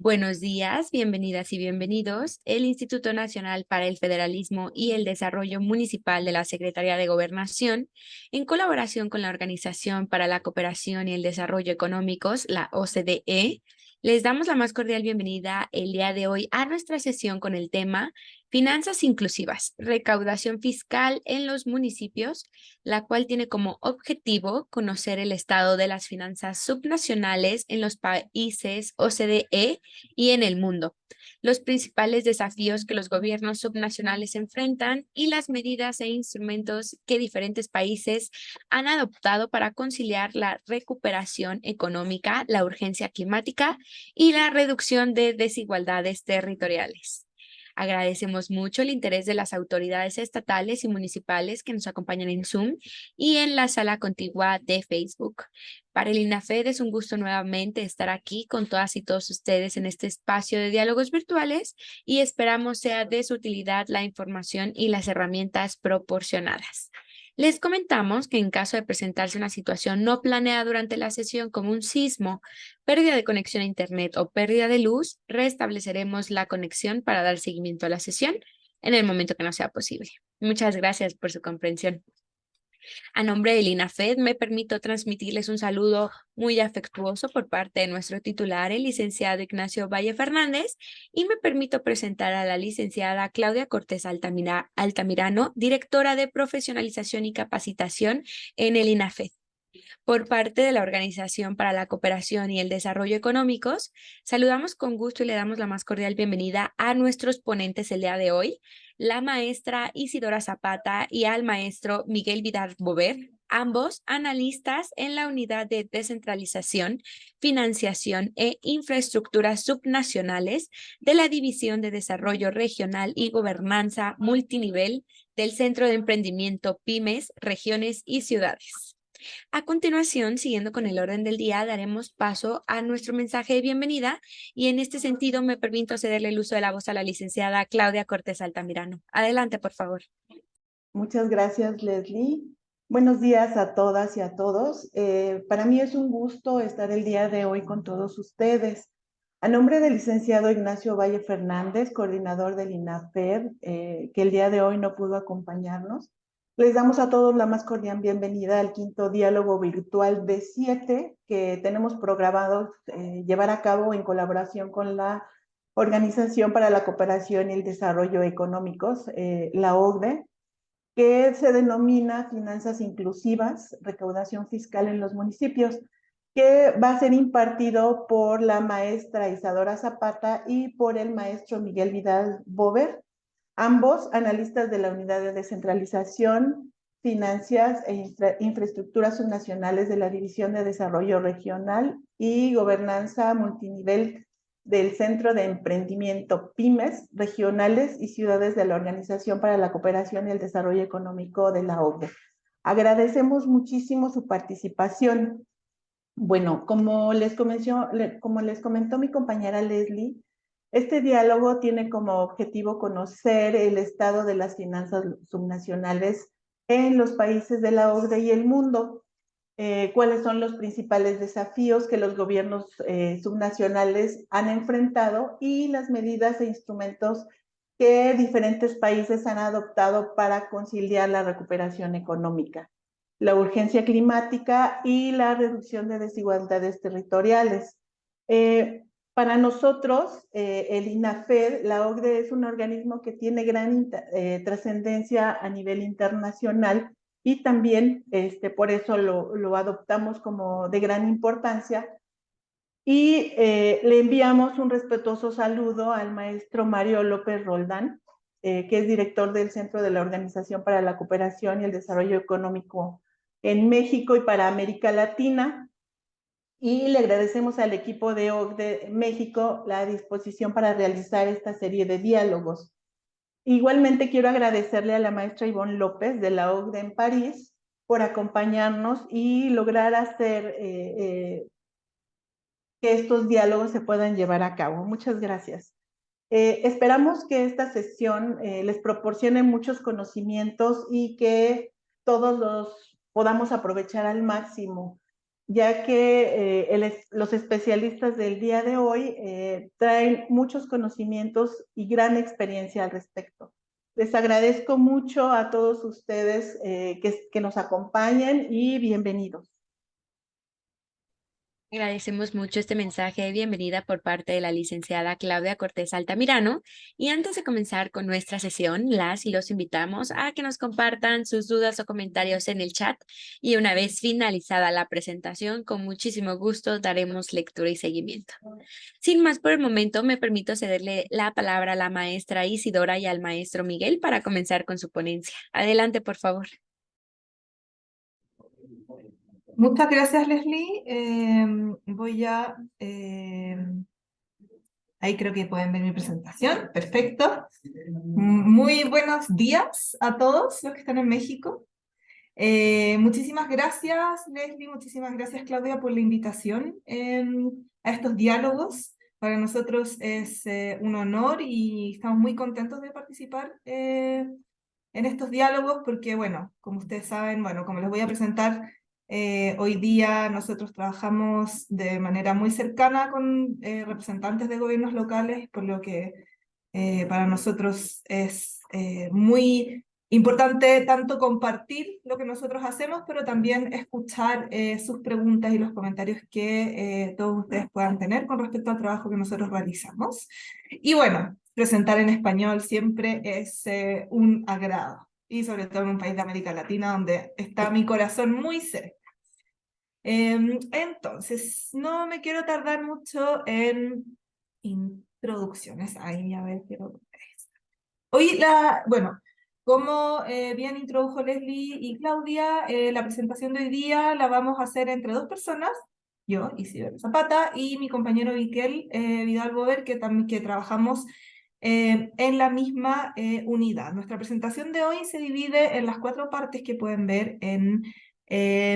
Buenos días, bienvenidas y bienvenidos. El Instituto Nacional para el Federalismo y el Desarrollo Municipal de la Secretaría de Gobernación, en colaboración con la Organización para la Cooperación y el Desarrollo Económicos, la OCDE, les damos la más cordial bienvenida el día de hoy a nuestra sesión con el tema Finanzas Inclusivas, recaudación fiscal en los municipios, la cual tiene como objetivo conocer el estado de las finanzas subnacionales en los países OCDE y en el mundo, los principales desafíos que los gobiernos subnacionales enfrentan y las medidas e instrumentos que diferentes países han adoptado para conciliar la recuperación económica, la urgencia climática y la reducción de desigualdades territoriales. Agradecemos mucho el interés de las autoridades estatales y municipales que nos acompañan en Zoom y en la sala contigua de Facebook. Para el INAFED es un gusto nuevamente estar aquí con todas y todos ustedes en este espacio de diálogos virtuales y esperamos sea de su utilidad la información y las herramientas proporcionadas. Les comentamos que en caso de presentarse una situación no planeada durante la sesión como un sismo, pérdida de conexión a Internet o pérdida de luz, restableceremos la conexión para dar seguimiento a la sesión en el momento que no sea posible. Muchas gracias por su comprensión. A nombre del INAFED, me permito transmitirles un saludo muy afectuoso por parte de nuestro titular, el licenciado Ignacio Valle Fernández, y me permito presentar a la licenciada Claudia Cortés Altamirano, directora de Profesionalización y Capacitación en el INAFED. Por parte de la Organización para la Cooperación y el Desarrollo Económicos, saludamos con gusto y le damos la más cordial bienvenida a nuestros ponentes el día de hoy, la maestra Isidora Zapata y al maestro Miguel Vidal Bover, ambos analistas en la Unidad de Descentralización, Financiación e Infraestructuras Subnacionales de la División de Desarrollo Regional y Gobernanza Multinivel del Centro de Emprendimiento Pymes, Regiones y Ciudades. A continuación, siguiendo con el orden del día, daremos paso a nuestro mensaje de bienvenida y en este sentido me permito cederle el uso de la voz a la licenciada Claudia Cortés Altamirano. Adelante, por favor. Muchas gracias, Leslie. Buenos días a todas y a todos. Para mí es un gusto estar el día de hoy con todos ustedes. A nombre del licenciado Ignacio Valle Fernández, coordinador del INAFED, que el día de hoy no pudo acompañarnos, les damos a todos la más cordial bienvenida al quinto diálogo virtual de 7 que tenemos programado llevar a cabo en colaboración con la Organización para la Cooperación y el Desarrollo Económicos, la OCDE, que se denomina Finanzas Inclusivas, Recaudación Fiscal en los Municipios, que va a ser impartido por la maestra Isadora Zapata y por el maestro Miguel Vidal Bover, ambos analistas de la Unidad de Descentralización, Finanzas e Infraestructuras Subnacionales de la División de Desarrollo Regional y Gobernanza Multinivel del Centro de Emprendimiento Pymes, Regionales y Ciudades de la Organización para la Cooperación y el Desarrollo Económico de la OCDE. Agradecemos muchísimo su participación. Bueno, como les comentó mi compañera Leslie, este diálogo tiene como objetivo conocer el estado de las finanzas subnacionales en los países de la OCDE y el mundo, cuáles son los principales desafíos que los gobiernos subnacionales han enfrentado y las medidas e instrumentos que diferentes países han adoptado para conciliar la recuperación económica, la urgencia climática y la reducción de desigualdades territoriales. Para nosotros, el INAFED, la OCDE, es un organismo que tiene gran trascendencia a nivel internacional y también por eso lo adoptamos como de gran importancia. Y le enviamos un respetuoso saludo al maestro Mario López Roldán, que es director del Centro de la Organización para la Cooperación y el Desarrollo Económico en México y para América Latina. Y le agradecemos al equipo de OCDE México la disposición para realizar esta serie de diálogos. Igualmente quiero agradecerle a la maestra Ivonne López de la OCDE en París por acompañarnos y lograr hacer que estos diálogos se puedan llevar a cabo. Muchas gracias. Esperamos que esta sesión les proporcione muchos conocimientos y que todos los podamos aprovechar al máximo. ya que los especialistas del día de hoy traen muchos conocimientos y gran experiencia al respecto. Les agradezco mucho a todos ustedes que nos acompañen y bienvenidos. Agradecemos mucho este mensaje de bienvenida por parte de la licenciada Claudia Cortés Altamirano. Y antes de comenzar con nuestra sesión, las y los invitamos a que nos compartan sus dudas o comentarios en el chat. Y una vez finalizada la presentación, con muchísimo gusto daremos lectura y seguimiento. Sin más por el momento, me permito cederle la palabra a la maestra Isidora y al maestro Miguel para comenzar con su ponencia. Adelante, por favor. Muchas gracias, Leslie. Ahí creo que pueden ver mi presentación. Perfecto. Muy buenos días a todos los que están en México. Muchísimas gracias, Leslie. Muchísimas gracias, Claudia, por la invitación a estos diálogos. Para nosotros es un honor y estamos muy contentos de participar en estos diálogos porque, bueno, como ustedes saben, bueno, como les voy a presentar, hoy día nosotros trabajamos de manera muy cercana con representantes de gobiernos locales, por lo que para nosotros es muy importante tanto compartir lo que nosotros hacemos, pero también escuchar sus preguntas y los comentarios que todos ustedes puedan tener con respecto al trabajo que nosotros realizamos. Y bueno, presentar en español siempre es un agrado, y sobre todo en un país de América Latina donde está mi corazón muy cerca. Entonces, no me quiero tardar mucho en introducciones. Ahí, a ver, quiero... Hoy, bueno, como bien introdujo Leslie y Claudia, la presentación de hoy día la vamos a hacer entre dos personas, yo, Isidora Zapata, y mi compañero Miquel Vidal Bover, que trabajamos en la misma unidad. Nuestra presentación de hoy se divide en las 4 partes que pueden ver en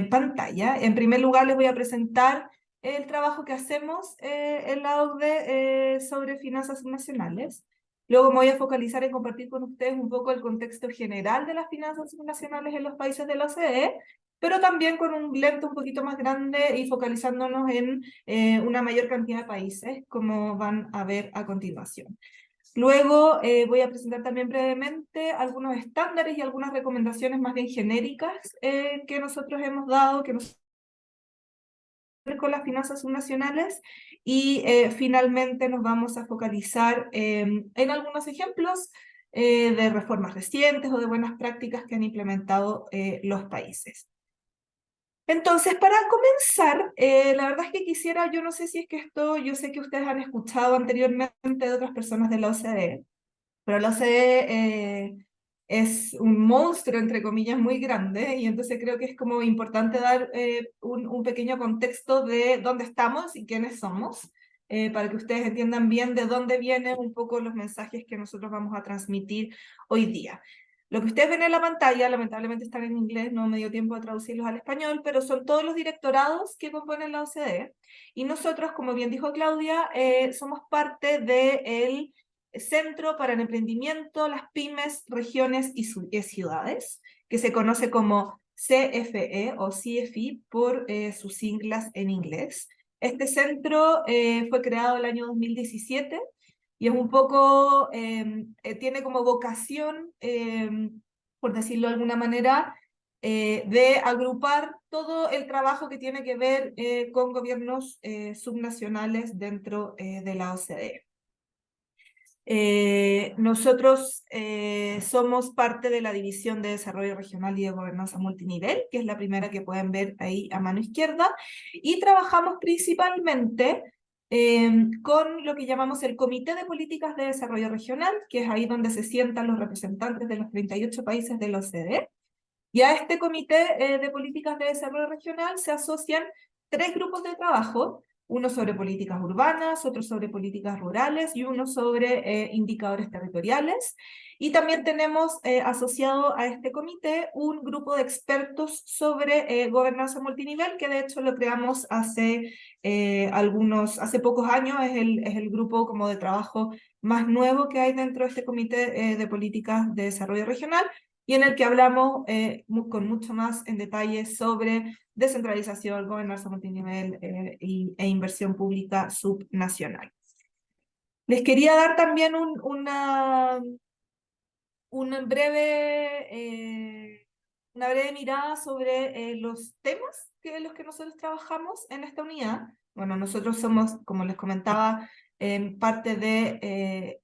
pantalla. En primer lugar, les voy a presentar el trabajo que hacemos en la OCDE sobre finanzas nacionales. Luego me voy a focalizar en compartir con ustedes un poco el contexto general de las finanzas nacionales en los países de la OCDE, pero también con un lente un poquito más grande y focalizándonos en una mayor cantidad de países, como van a ver a continuación. Luego voy a presentar también brevemente algunos estándares y algunas recomendaciones más bien genéricas que nosotros hemos dado, que nos con las finanzas subnacionales, y finalmente nos vamos a focalizar en algunos ejemplos de reformas recientes o de buenas prácticas que han implementado los países. Entonces, para comenzar, la verdad es que quisiera, yo no sé si es que esto, yo sé que ustedes han escuchado anteriormente de otras personas de la OCDE, pero la OCDE es un monstruo, entre comillas, muy grande, y entonces creo que es como importante dar un pequeño contexto de dónde estamos y quiénes somos, para que ustedes entiendan bien de dónde vienen un poco los mensajes que nosotros vamos a transmitir hoy día. Lo que ustedes ven en la pantalla, lamentablemente están en inglés, no me dio tiempo de traducirlos al español, pero son todos los directorados que componen la OCDE, y nosotros, como bien dijo Claudia, somos parte del Centro para el Emprendimiento, las Pymes, Regiones y Ciudades, que se conoce como CFE o CFE por sus siglas en inglés. Este centro fue creado el año 2017 y es un poco, tiene como vocación, por decirlo de alguna manera, de agrupar todo el trabajo que tiene que ver con gobiernos subnacionales dentro de la OCDE. Nosotros somos parte de la División de Desarrollo Regional y de Gobernanza Multinivel, que es la primera que pueden ver ahí a mano izquierda, y trabajamos principalmente con lo que llamamos el Comité de Políticas de Desarrollo Regional, que es ahí donde se sientan los representantes de los 38 países de la OCDE, y a este Comité de Políticas de Desarrollo Regional se asocian 3 grupos de trabajo: uno sobre políticas urbanas, otro sobre políticas rurales y uno sobre indicadores territoriales. Y también tenemos asociado a este comité un grupo de expertos sobre gobernanza multinivel, que de hecho lo creamos hace pocos años, es el grupo como de trabajo más nuevo que hay dentro de este comité de políticas de desarrollo regional, y en el que hablamos con mucho más en detalle sobre descentralización, gobernanza multinivel e inversión pública subnacional. Les quería dar también una breve mirada sobre los temas en los que nosotros trabajamos en esta unidad. Bueno, nosotros somos, como les comentaba, parte de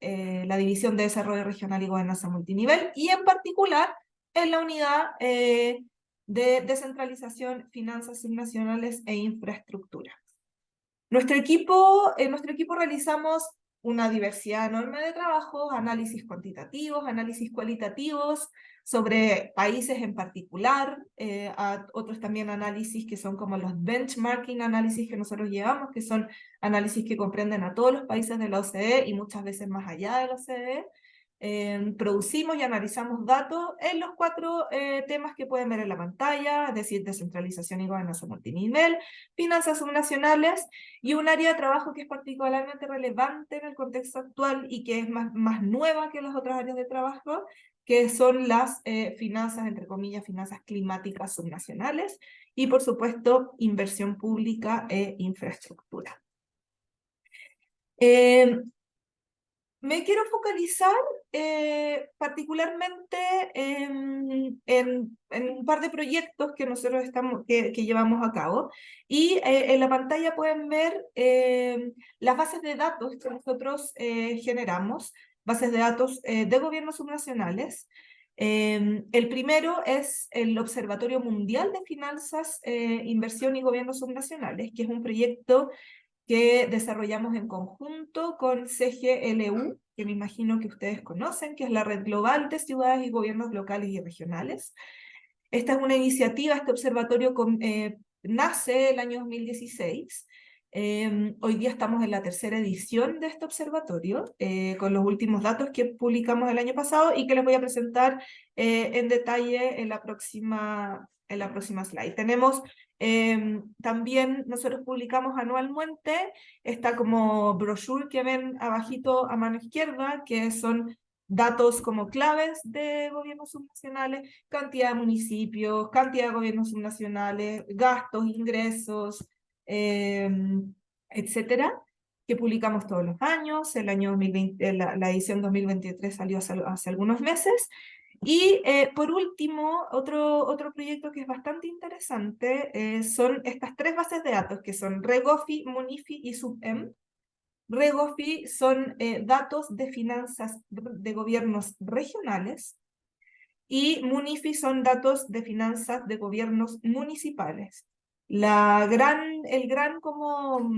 la División de Desarrollo Regional y Gobernanza Multinivel, y en particular en la unidad de Descentralización, Finanzas Subnacionales e Infraestructura. En nuestro equipo realizamos una diversidad enorme de trabajos, análisis cuantitativos, análisis cualitativos sobre países en particular, otros también análisis que son como los benchmarking análisis que nosotros llevamos, que son análisis que comprenden a todos los países de la OCDE y muchas veces más allá de la OCDE. Producimos y analizamos datos en los 4 temas que pueden ver en la pantalla, es decir, descentralización y gobernanza multinivel, finanzas subnacionales, y un área de trabajo que es particularmente relevante en el contexto actual y que es más nueva que las otras áreas de trabajo, que son las finanzas, entre comillas, finanzas climáticas subnacionales, y por supuesto, inversión pública e infraestructura. Me quiero focalizar particularmente en un par de proyectos que nosotros que llevamos a cabo, y en la pantalla pueden ver las bases de datos que nosotros generamos, bases de datos de gobiernos subnacionales. El primero es el Observatorio Mundial de Finanzas, Inversión y Gobiernos Subnacionales, que es un proyecto que desarrollamos en conjunto con CGLU, que me imagino que ustedes conocen, que es la Red Global de Ciudades y Gobiernos Locales y Regionales. Esta es una iniciativa, este observatorio nace el año 2016. Hoy día estamos en la 3ª edición de este observatorio, con los últimos datos que publicamos el año pasado y que les voy a presentar en detalle en la próxima slide. Tenemos también, nosotros publicamos anualmente, está como brochure que ven abajito a mano izquierda, que son datos como claves de gobiernos subnacionales, cantidad de municipios, cantidad de gobiernos subnacionales, gastos, ingresos, etcétera, que publicamos todos los años. El año 2020, la edición 2023 salió hace algunos meses. Y por último, otro proyecto que es bastante interesante son estas 3 bases de datos, que son Regofi, Munifi y SubM. Regofi son datos de finanzas de gobiernos regionales, y Munifi son datos de finanzas de gobiernos municipales. El gran como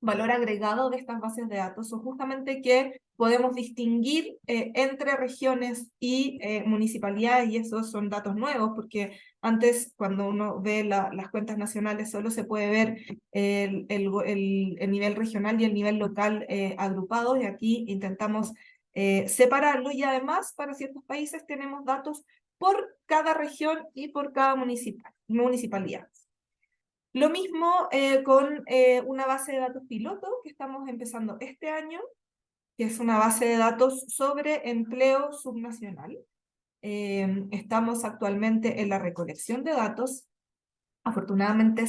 valor agregado de estas bases de datos son justamente que podemos distinguir entre regiones y municipalidades, y esos son datos nuevos, porque antes, cuando uno ve las cuentas nacionales, solo se puede ver el nivel regional y el nivel local agrupados, y aquí intentamos separarlo, y además para ciertos países tenemos datos por cada región y por cada municipalidad. Lo mismo con una base de datos piloto que estamos empezando este año, que es una base de datos sobre empleo subnacional. Estamos actualmente en la recolección de datos. Afortunadamente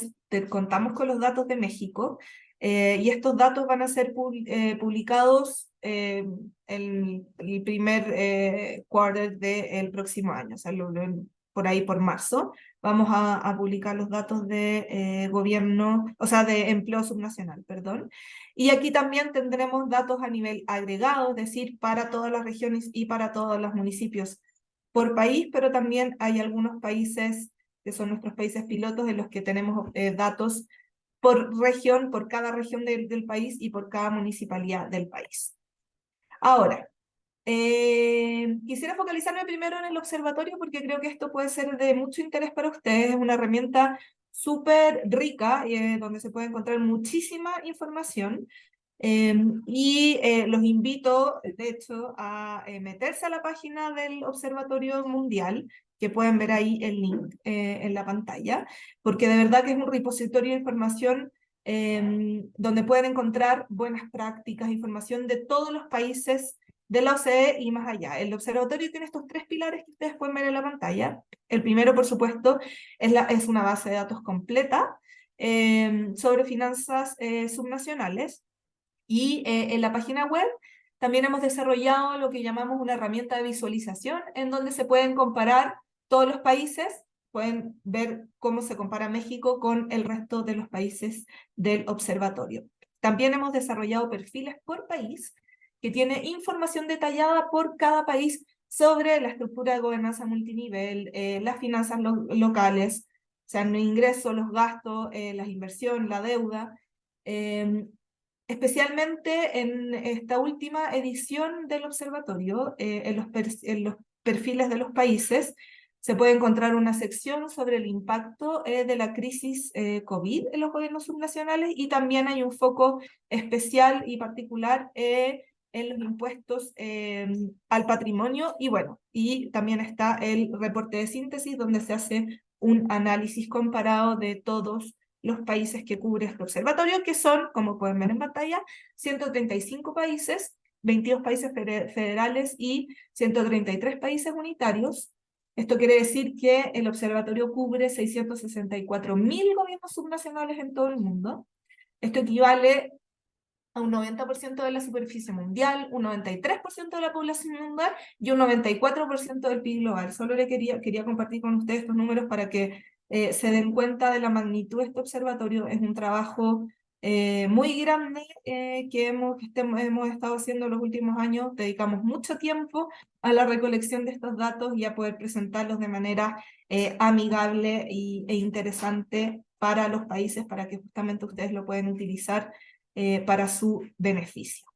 contamos con los datos de México, y estos datos van a ser publicados en el primer quarter del próximo año, o sea, por ahí por marzo. Vamos a publicar los datos de gobierno, o sea, de empleo subnacional, perdón. Y aquí también tendremos datos a nivel agregado, es decir, para todas las regiones y para todos los municipios por país, pero también hay algunos países que son nuestros países pilotos, en los que tenemos datos por región, por cada región del país y por cada municipalidad del país. Ahora, quisiera focalizarme primero en el observatorio, porque creo que esto puede ser de mucho interés para ustedes. Es una herramienta súper rica, donde se puede encontrar muchísima información. Y los invito, de hecho, a meterse a la página del Observatorio Mundial, que pueden ver ahí el link en la pantalla, porque de verdad que es un repositorio de información donde pueden encontrar buenas prácticas, información de todos los países de la OCDE y más allá. El observatorio tiene estos 3 pilares que ustedes pueden ver en la pantalla. El primero, por supuesto, es una base de datos completa sobre finanzas subnacionales. Y en la página web también hemos desarrollado lo que llamamos una herramienta de visualización, en donde se pueden comparar todos los países, pueden ver cómo se compara México con el resto de los países del observatorio. También hemos desarrollado perfiles por país, que tiene información detallada por cada país sobre la estructura de gobernanza multinivel, las finanzas locales, o sea, los ingresos, los gastos, las inversiones, la deuda. Especialmente en esta última edición del observatorio, en los perfiles de los países, se puede encontrar una sección sobre el impacto de la crisis COVID en los gobiernos subnacionales, y también hay un foco especial y particular en los impuestos al patrimonio, y bueno, y también está el reporte de síntesis donde se hace un análisis comparado de todos los países que cubre este observatorio, que son, como pueden ver en pantalla, 135 países, 22 países federales y 133 países unitarios. Esto quiere decir que el observatorio cubre 664.000 gobiernos subnacionales en todo el mundo. Esto equivale a un 90% de la superficie mundial, un 93% de la población mundial y un 94% del PIB global. Solo quería compartir con ustedes estos números para que se den cuenta de la magnitud de este observatorio. Es un trabajo muy grande que hemos estado haciendo los últimos años. Dedicamos mucho tiempo a la recolección de estos datos y a poder presentarlos de manera amigable e interesante para los países, para que justamente ustedes lo puedan utilizar para su beneficio.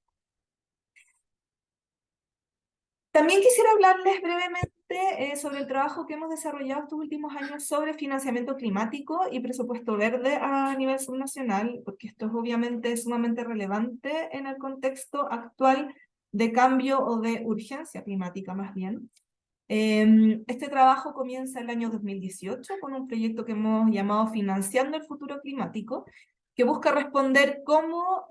También quisiera hablarles brevemente sobre el trabajo que hemos desarrollado estos últimos años sobre financiamiento climático y presupuesto verde a nivel subnacional, porque esto es obviamente sumamente relevante en el contexto actual de cambio o de urgencia climática más bien. Este trabajo comienza el año 2018 con un proyecto que hemos llamado Financiando el Futuro Climático, que busca responder cómo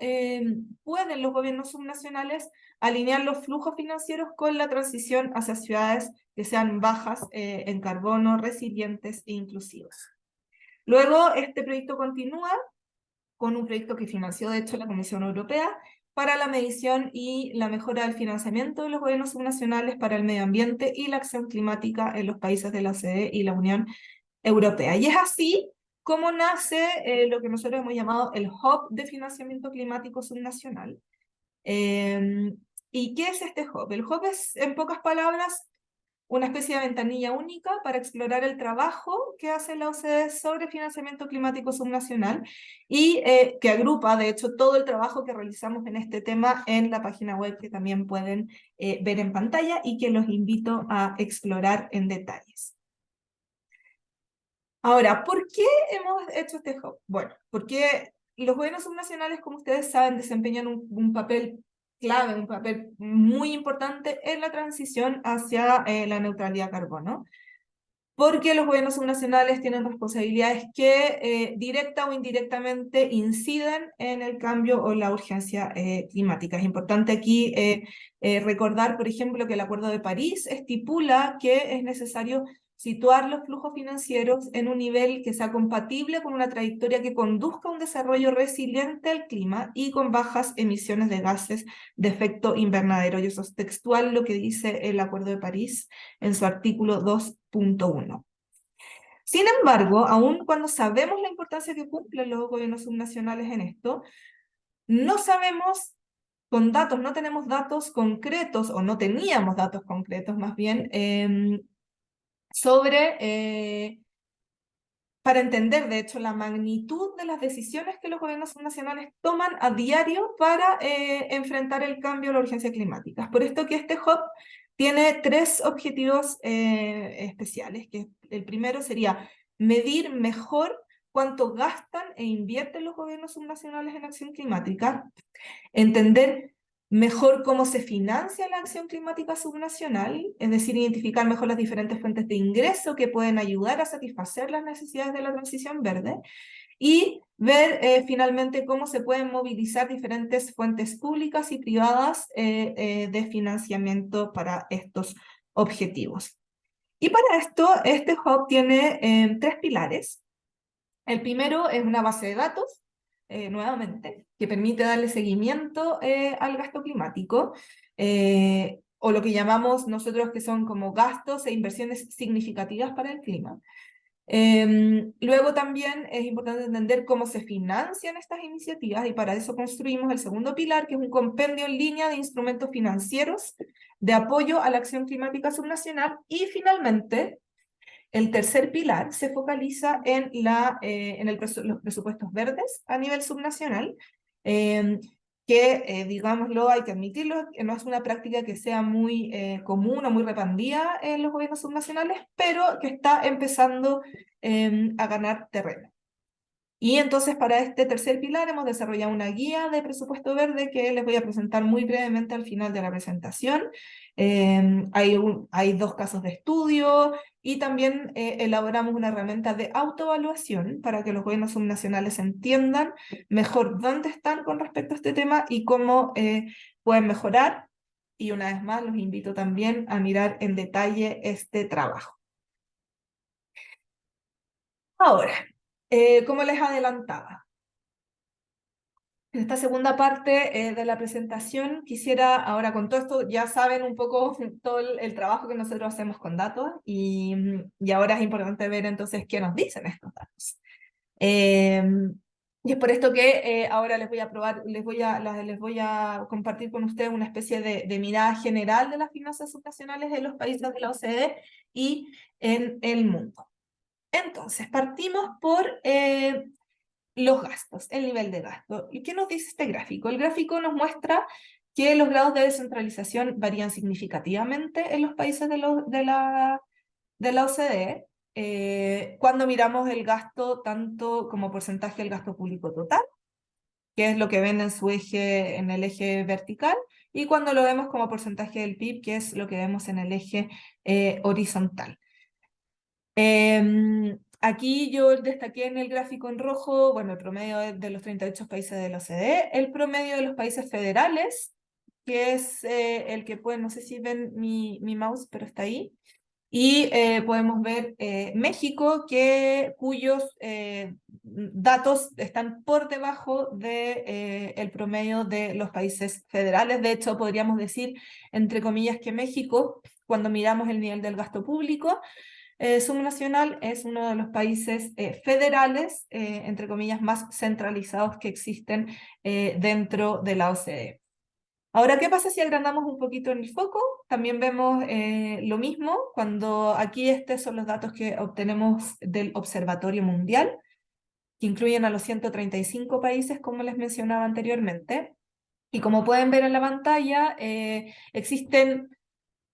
pueden los gobiernos subnacionales alinear los flujos financieros con la transición hacia ciudades que sean bajas en carbono, resilientes e inclusivas. Luego, este proyecto continúa con un proyecto que financió, de hecho, la Comisión Europea para la medición y la mejora del financiamiento de los gobiernos subnacionales para el medio ambiente y la acción climática en los países de la OCDE y la Unión Europea. Y es así como nace lo que nosotros hemos llamado el Hub de Financiamiento Climático Subnacional. ¿Y qué es este Hub? El Hub es, en pocas palabras, una especie de ventanilla única para explorar el trabajo que hace la OCDE sobre financiamiento climático subnacional y que agrupa, de hecho, todo el trabajo que realizamos en este tema en la página web, que también pueden ver en pantalla y que los invito a explorar en detalles. Ahora, ¿por qué hemos hecho este hub? Bueno, porque los gobiernos subnacionales, como ustedes saben, desempeñan un papel clave, un papel muy importante en la transición hacia la neutralidad de carbono, porque los gobiernos subnacionales tienen responsabilidades que directa o indirectamente inciden en el cambio o la urgencia climática. Es importante aquí recordar, por ejemplo, que el Acuerdo de París estipula que es necesario situar los flujos financieros en un nivel que sea compatible con una trayectoria que conduzca a un desarrollo resiliente al clima y con bajas emisiones de gases de efecto invernadero. Y eso es textual lo que dice el Acuerdo de París en su artículo 2.1. Sin embargo, aun cuando sabemos la importancia que cumplen los gobiernos subnacionales en esto, no sabemos con datos, no tenemos datos concretos, o no teníamos datos concretos más bien, para entender, de hecho, la magnitud de las decisiones que los gobiernos nacionales toman a diario para enfrentar el cambio o la urgencia climática. Es por esto que este hub tiene 3 objetivos especiales, que el primero sería medir mejor cuánto gastan e invierten los gobiernos subnacionales en acción climática, entender mejor cómo se financia la acción climática subnacional, es decir, identificar mejor las diferentes fuentes de ingreso que pueden ayudar a satisfacer las necesidades de la transición verde, y ver finalmente cómo se pueden movilizar diferentes fuentes públicas y privadas de financiamiento para estos objetivos. Y para esto, este hub tiene 3 pilares. El primero es una base de datos, nuevamente, que permite darle seguimiento al gasto climático, o lo que llamamos nosotros que son como gastos e inversiones significativas para el clima. Luego también es importante entender cómo se financian estas iniciativas y para eso construimos el segundo pilar, que es un compendio en línea de instrumentos financieros de apoyo a la acción climática subnacional. Y finalmente, el tercer pilar se focaliza en los presupuestos verdes a nivel subnacional, que, digámoslo, hay que admitirlo, que no es una práctica que sea muy común o muy repandida en los gobiernos subnacionales, pero que está empezando a ganar terreno. Y entonces para este tercer pilar hemos desarrollado una guía de presupuesto verde que les voy a presentar muy brevemente al final de la presentación. Hay 2 casos de estudio y también elaboramos una herramienta de autoevaluación para que los gobiernos subnacionales entiendan mejor dónde están con respecto a este tema y cómo pueden mejorar. Y una vez más los invito también a mirar en detalle este trabajo. Ahora, como les adelantaba, en esta segunda parte de la presentación quisiera, ahora con todo esto, ya saben un poco todo el trabajo que nosotros hacemos con datos y ahora es importante ver entonces qué nos dicen estos datos. Y es por esto que ahora les voy a compartir con ustedes una especie de mirada general de las finanzas subnacionales en los países de la OCDE y en el mundo. Entonces, partimos por los gastos, el nivel de gasto. ¿Y qué nos dice este gráfico? El gráfico nos muestra que los grados de descentralización varían significativamente en los países de la OCDE cuando miramos el gasto tanto como porcentaje del gasto público total, que es lo que ven en su eje, en el eje vertical, y cuando lo vemos como porcentaje del PIB, que es lo que vemos en el eje horizontal. Aquí yo destaqué en el gráfico en rojo, bueno, el promedio de los 38 países de la OCDE, el promedio de los países federales, que es el que pueden, no sé si ven mi mouse, pero está ahí, y podemos ver México, cuyos datos están por debajo de, el promedio de los países federales. De hecho, podríamos decir, entre comillas, que México, cuando miramos el nivel del gasto público, subnacional es uno de los países federales, entre comillas, más centralizados que existen dentro de la OCDE. Ahora, ¿qué pasa si agrandamos un poquito en el foco? También vemos lo mismo cuando aquí estos son los datos que obtenemos del Observatorio Mundial, que incluyen a los 135 países, como les mencionaba anteriormente. Y como pueden ver en la pantalla, existen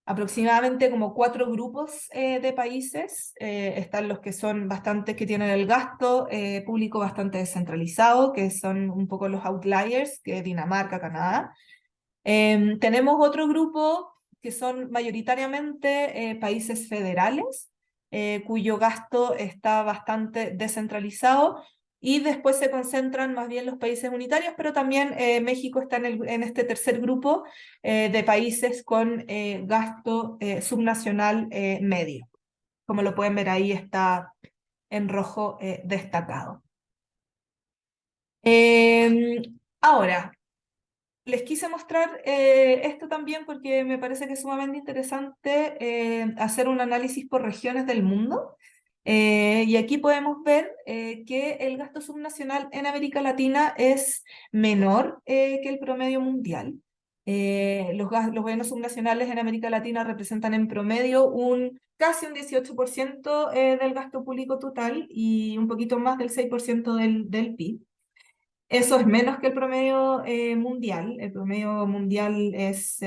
aproximadamente como 4 grupos de países. Están los que son que tienen el gasto público bastante descentralizado, que son un poco los outliers, que es Dinamarca, Canadá. Tenemos otro grupo que son mayoritariamente países federales, cuyo gasto está bastante descentralizado, y después se concentran más bien los países unitarios, pero también México está en este tercer grupo de países con gasto subnacional medio. Como lo pueden ver ahí, está en rojo destacado. Ahora, les quise mostrar esto también porque me parece que es sumamente interesante hacer un análisis por regiones del mundo. Y aquí podemos ver que el gasto subnacional en América Latina es menor que el promedio mundial. Los gobiernos subnacionales en América Latina representan en promedio casi un 18% del gasto público total y un poquito más del 6% del PIB. Eso es menos que el promedio mundial. El promedio mundial es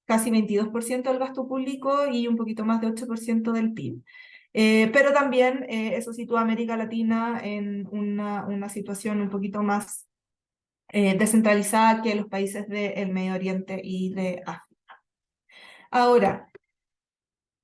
casi 22% del gasto público y un poquito más de 8% del PIB. Pero también eso sitúa a América Latina en una situación un poquito más descentralizada que los países del Medio Oriente y de África. Ahora,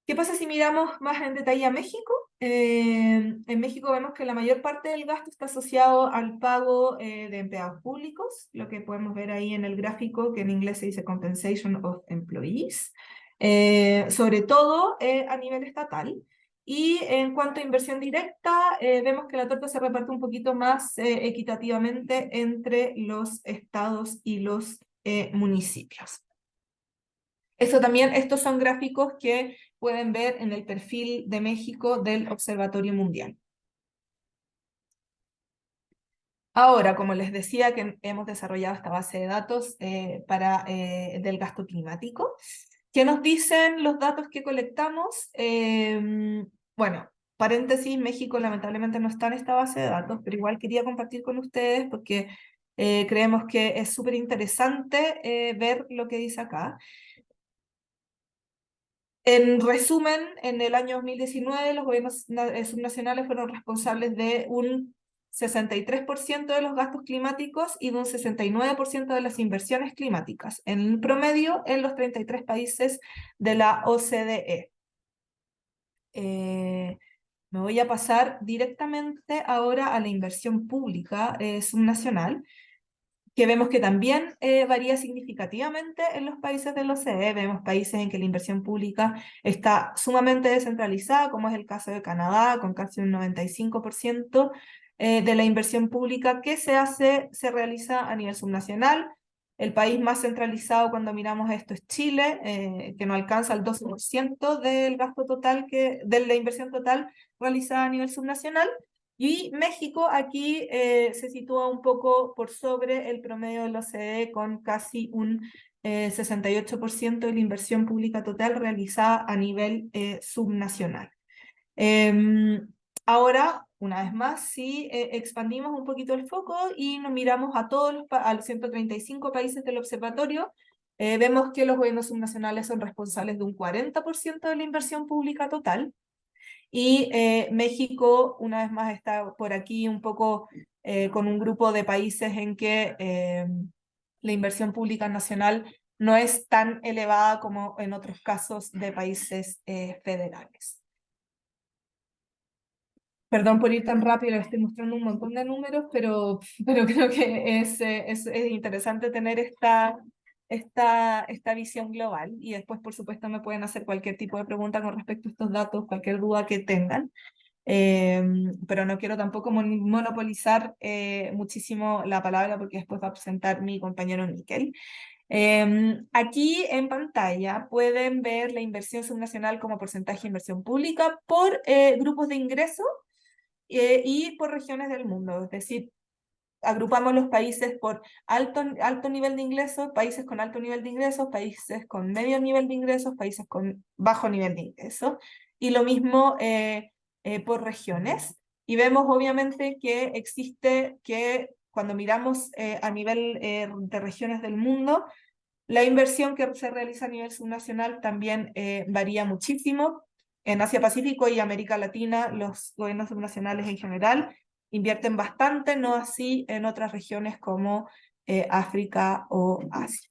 ¿qué pasa si miramos más en detalle a México? En México vemos que la mayor parte del gasto está asociado al pago de empleados públicos, lo que podemos ver ahí en el gráfico, que en inglés se dice Compensation of Employees, sobre todo a nivel estatal. Y en cuanto a inversión directa, vemos que la torta se reparte un poquito más equitativamente entre los estados y los municipios. Estos son gráficos que pueden ver en el perfil de México del Observatorio Mundial. Ahora, como les decía, que hemos desarrollado esta base de datos del gasto climático. ¿Qué nos dicen los datos que colectamos? Bueno, paréntesis, México lamentablemente no está en esta base de datos, pero igual quería compartir con ustedes porque creemos que es súper interesante ver lo que dice acá. En resumen, en el año 2019 los gobiernos subnacionales fueron responsables de un 63% de los gastos climáticos y de un 69% de las inversiones climáticas, en promedio en los 33 países de la OCDE. Me voy a pasar directamente ahora a la inversión pública subnacional, que vemos que también varía significativamente en los países del OCDE. Vemos países en que la inversión pública está sumamente descentralizada, como es el caso de Canadá, con casi un 95% de la inversión pública que se realiza a nivel subnacional. El país más centralizado cuando miramos esto es Chile, que no alcanza el 12% del gasto total, de la inversión total realizada a nivel subnacional. Y México aquí se sitúa un poco por sobre el promedio de la OCDE con casi un 68% de la inversión pública total realizada a nivel subnacional. Ahora, una vez más, si expandimos un poquito el foco y nos miramos a a los 135 países del observatorio, vemos que los gobiernos subnacionales son responsables de un 40% de la inversión pública total. Y México, una vez más, está por aquí un poco con un grupo de países en que la inversión pública nacional no es tan elevada como en otros casos de países federales. Perdón por ir tan rápido, les estoy mostrando un montón de números, pero creo que es interesante tener esta visión global, y después, por supuesto, me pueden hacer cualquier tipo de pregunta con respecto a estos datos, cualquier duda que tengan. Pero no quiero tampoco monopolizar muchísimo la palabra porque después va a presentar mi compañero Miquel. Aquí en pantalla pueden ver la inversión subnacional como porcentaje de inversión pública por grupos de ingreso y por regiones del mundo, es decir, agrupamos los países por alto nivel de ingresos, países con alto nivel de ingresos, países con medio nivel de ingresos, países con bajo nivel de ingresos, y lo mismo por regiones. Y vemos obviamente que existe que cuando miramos a nivel de regiones del mundo, la inversión que se realiza a nivel subnacional también varía muchísimo. En Asia-Pacífico y América Latina, los gobiernos subnacionales en general invierten bastante, no así en otras regiones como África o Asia.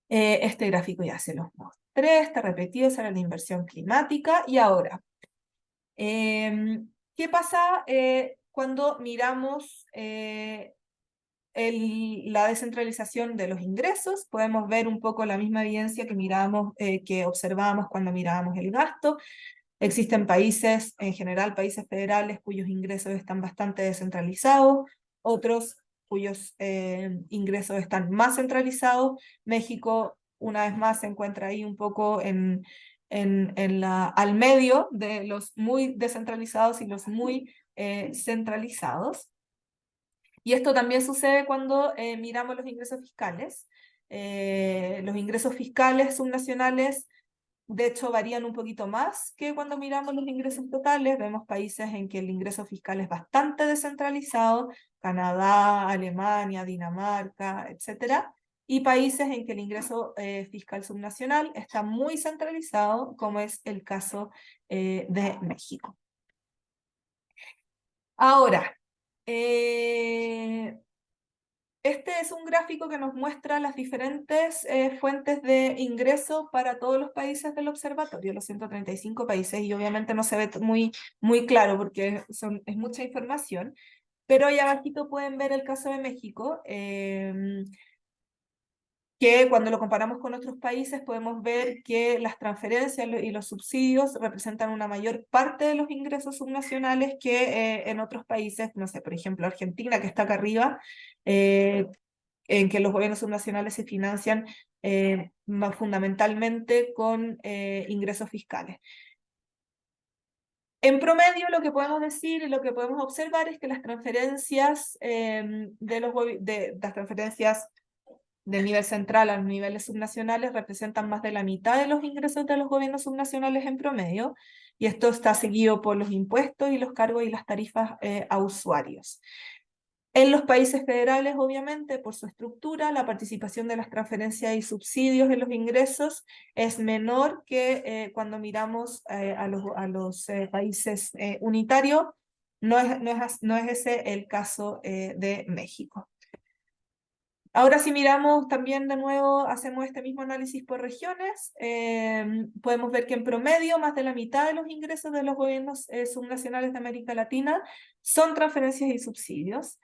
Este gráfico ya se los mostré, está repetido, será la inversión climática. Y ahora, ¿qué pasa cuando miramos la descentralización de los ingresos? Podemos ver un poco la misma evidencia que observábamos cuando mirábamos el gasto. Existen países, en general países federales, cuyos ingresos están bastante descentralizados, otros cuyos ingresos están más centralizados. México, una vez más, se encuentra ahí un poco al medio de los muy descentralizados y los muy centralizados. Y esto también sucede cuando miramos los ingresos fiscales. Los ingresos fiscales subnacionales, de hecho, varían un poquito más que cuando miramos los ingresos totales. Vemos países en que el ingreso fiscal es bastante descentralizado, Canadá, Alemania, Dinamarca, etc. Y países en que el ingreso fiscal subnacional está muy centralizado, como es el caso de México. Ahora, Este es un gráfico que nos muestra las diferentes fuentes de ingreso para todos los países del observatorio, los 135 países, y obviamente no se ve muy claro porque es mucha información, pero ahí abajito pueden ver el caso de México, que cuando lo comparamos con otros países podemos ver que las transferencias y los subsidios representan una mayor parte de los ingresos subnacionales que en otros países, no sé, por ejemplo Argentina, que está acá arriba, en que los gobiernos subnacionales se financian fundamentalmente con ingresos fiscales. En promedio, lo que podemos decir y lo que podemos observar es que las transferencias las transferencias del nivel central a los niveles subnacionales representan más de la mitad de los ingresos de los gobiernos subnacionales en promedio, y esto está seguido por los impuestos y los cargos y las tarifas a usuarios. En los países federales, obviamente, por su estructura, la participación de las transferencias y subsidios en los ingresos es menor que cuando miramos a los países unitarios. No es ese el caso de México. Ahora, si miramos también de nuevo, hacemos este mismo análisis por regiones, podemos ver que en promedio más de la mitad de los ingresos de los gobiernos subnacionales de América Latina son transferencias y subsidios,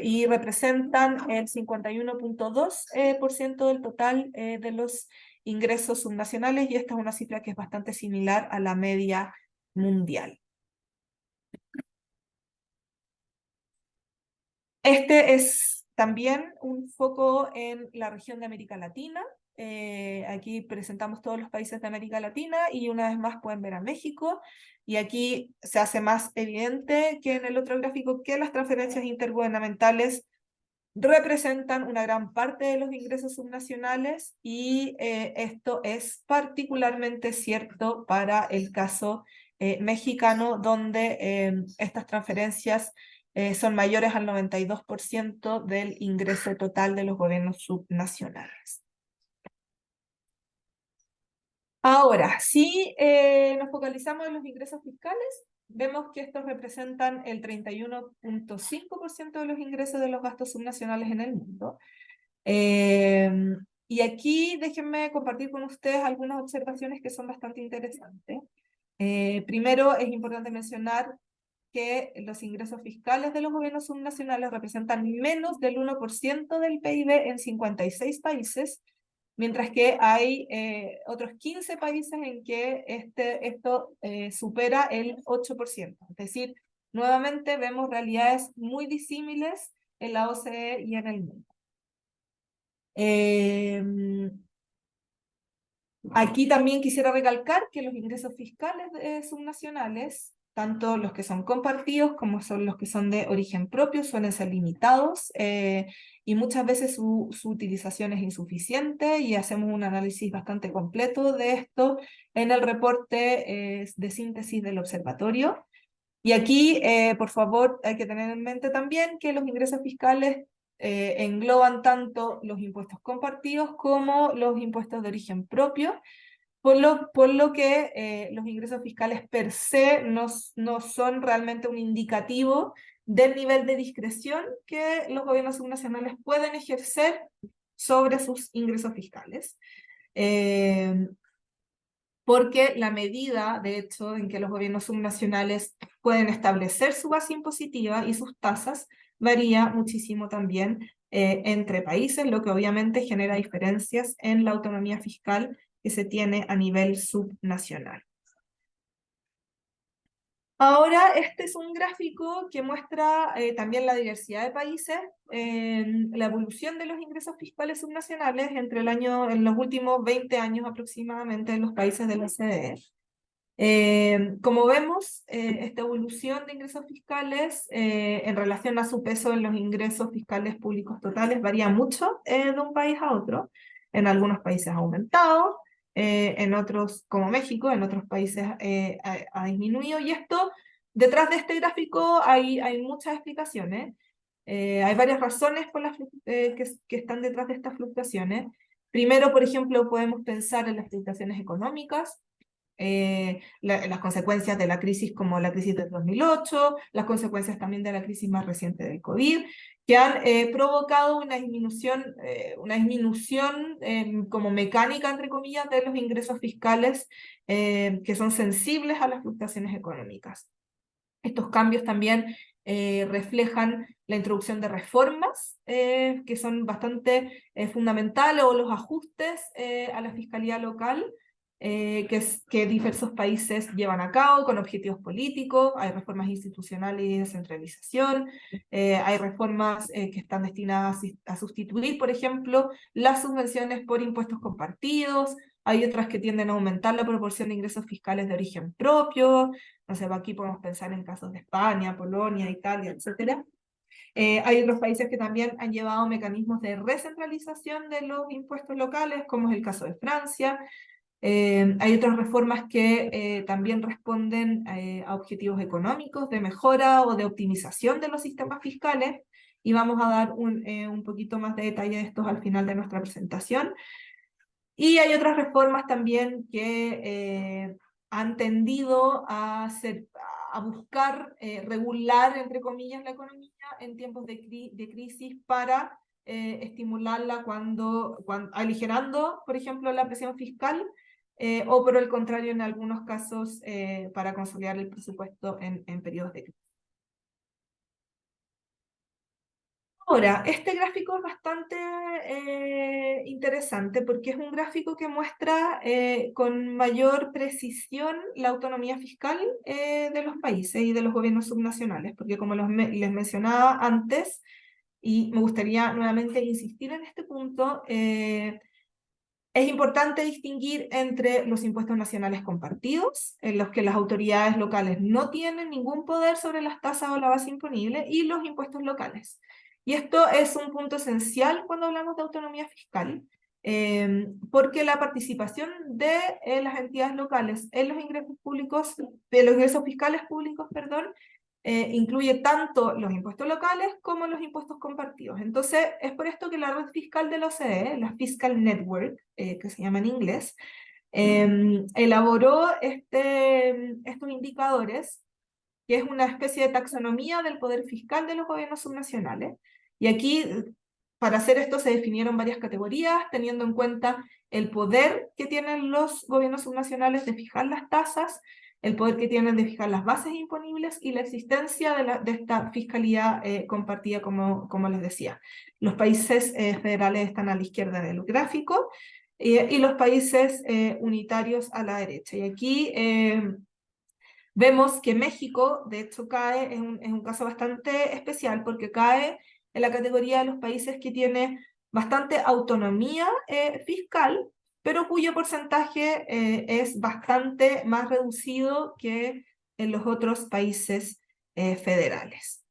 y representan el 51.2% del total de los ingresos subnacionales, y esta es una cifra que es bastante similar a la media mundial. Este es también un foco en la región de América Latina. Aquí presentamos todos los países de América Latina y una vez más pueden ver a México. Y aquí se hace más evidente que en el otro gráfico que las transferencias intergubernamentales representan una gran parte de los ingresos subnacionales, y esto es particularmente cierto para el caso mexicano, donde estas transferencias son mayores al 92% del ingreso total de los gobiernos subnacionales. Ahora, si nos focalizamos en los ingresos fiscales, vemos que estos representan el 31.5% de los ingresos de los gastos subnacionales en el mundo. Y aquí déjenme compartir con ustedes algunas observaciones que son bastante interesantes. Primero, es importante mencionar que los ingresos fiscales de los gobiernos subnacionales representan menos del 1% del PIB en 56 países, mientras que hay otros 15 países en que esto supera el 8%. Es decir, nuevamente vemos realidades muy disímiles en la OCDE y en el mundo. Aquí también quisiera recalcar que los ingresos fiscales subnacionales, tanto los que son compartidos como son los que son de origen propio, suelen ser limitados y muchas veces su utilización es insuficiente, y hacemos un análisis bastante completo de esto en el reporte de síntesis del observatorio. Y aquí, por favor, hay que tener en mente también que los ingresos fiscales engloban tanto los impuestos compartidos como los impuestos de origen propio, por lo que los ingresos fiscales per se no son realmente un indicativo del nivel de discreción que los gobiernos subnacionales pueden ejercer sobre sus ingresos fiscales. Porque la medida, de hecho, en que los gobiernos subnacionales pueden establecer su base impositiva y sus tasas varía muchísimo también entre países, lo que obviamente genera diferencias en la autonomía fiscal que se tiene a nivel subnacional. Ahora, este es un gráfico que muestra también la diversidad de países, la evolución de los ingresos fiscales subnacionales en los últimos 20 años aproximadamente en los países de la OCDE. Como vemos, esta evolución de ingresos fiscales en relación a su peso en los ingresos fiscales públicos totales varía mucho de un país a otro. En algunos países ha aumentado, en otros, como México, en otros países ha disminuido, y esto, detrás de este gráfico hay muchas explicaciones. Hay varias razones que están detrás de estas fluctuaciones. Primero, por ejemplo, podemos pensar en las fluctuaciones económicas. las consecuencias de la crisis como la crisis del 2008, las consecuencias también de la crisis más reciente del COVID, que han provocado una disminución como mecánica, entre comillas, de los ingresos fiscales que son sensibles a las fluctuaciones económicas. Estos cambios también reflejan la introducción de reformas que son bastante fundamentales, o los ajustes a la fiscalía local que diversos países llevan a cabo con objetivos políticos. Hay reformas institucionales y descentralización, hay reformas que están destinadas a sustituir, por ejemplo, las subvenciones por impuestos compartidos. Hay otras que tienden a aumentar la proporción de ingresos fiscales de origen propio. No sé, aquí podemos pensar en casos de España, Polonia, Italia, etc. Hay otros países que también han llevado mecanismos de recentralización de los impuestos locales, como es el caso de Francia. Hay otras reformas que también responden a objetivos económicos de mejora o de optimización de los sistemas fiscales, y vamos a dar un poquito más de detalle de estos al final de nuestra presentación. Y hay otras reformas también que han tendido a buscar regular, entre comillas, la economía en tiempos de crisis para estimularla aligerando, por ejemplo, la presión fiscal, o por el contrario, en algunos casos, para consolidar el presupuesto en periodos de crisis. Ahora, este gráfico es bastante interesante porque es un gráfico que muestra con mayor precisión la autonomía fiscal de los países y de los gobiernos subnacionales, porque como les mencionaba antes, y me gustaría nuevamente insistir en este punto, es importante distinguir entre los impuestos nacionales compartidos, en los que las autoridades locales no tienen ningún poder sobre las tasas o la base imponible, y los impuestos locales. Y esto es un punto esencial cuando hablamos de autonomía fiscal, porque la participación de las entidades locales en los ingresos públicos, de los ingresos fiscales públicos, perdón, incluye tanto los impuestos locales como los impuestos compartidos. Entonces, es por esto que la red fiscal de la OCDE, la Fiscal Network, que se llama en inglés, elaboró estos indicadores, que es una especie de taxonomía del poder fiscal de los gobiernos subnacionales. Y aquí, para hacer esto, se definieron varias categorías, teniendo en cuenta el poder que tienen los gobiernos subnacionales de fijar las tasas, el poder que tienen de fijar las bases imponibles y la existencia de esta fiscalía compartida, como les decía. Los países federales están a la izquierda del gráfico y los países unitarios a la derecha. Y aquí vemos que México, de hecho, cae, es un caso bastante especial porque cae en la categoría de los países que tiene bastante autonomía fiscal, pero cuyo porcentaje es bastante más reducido que en los otros países federales.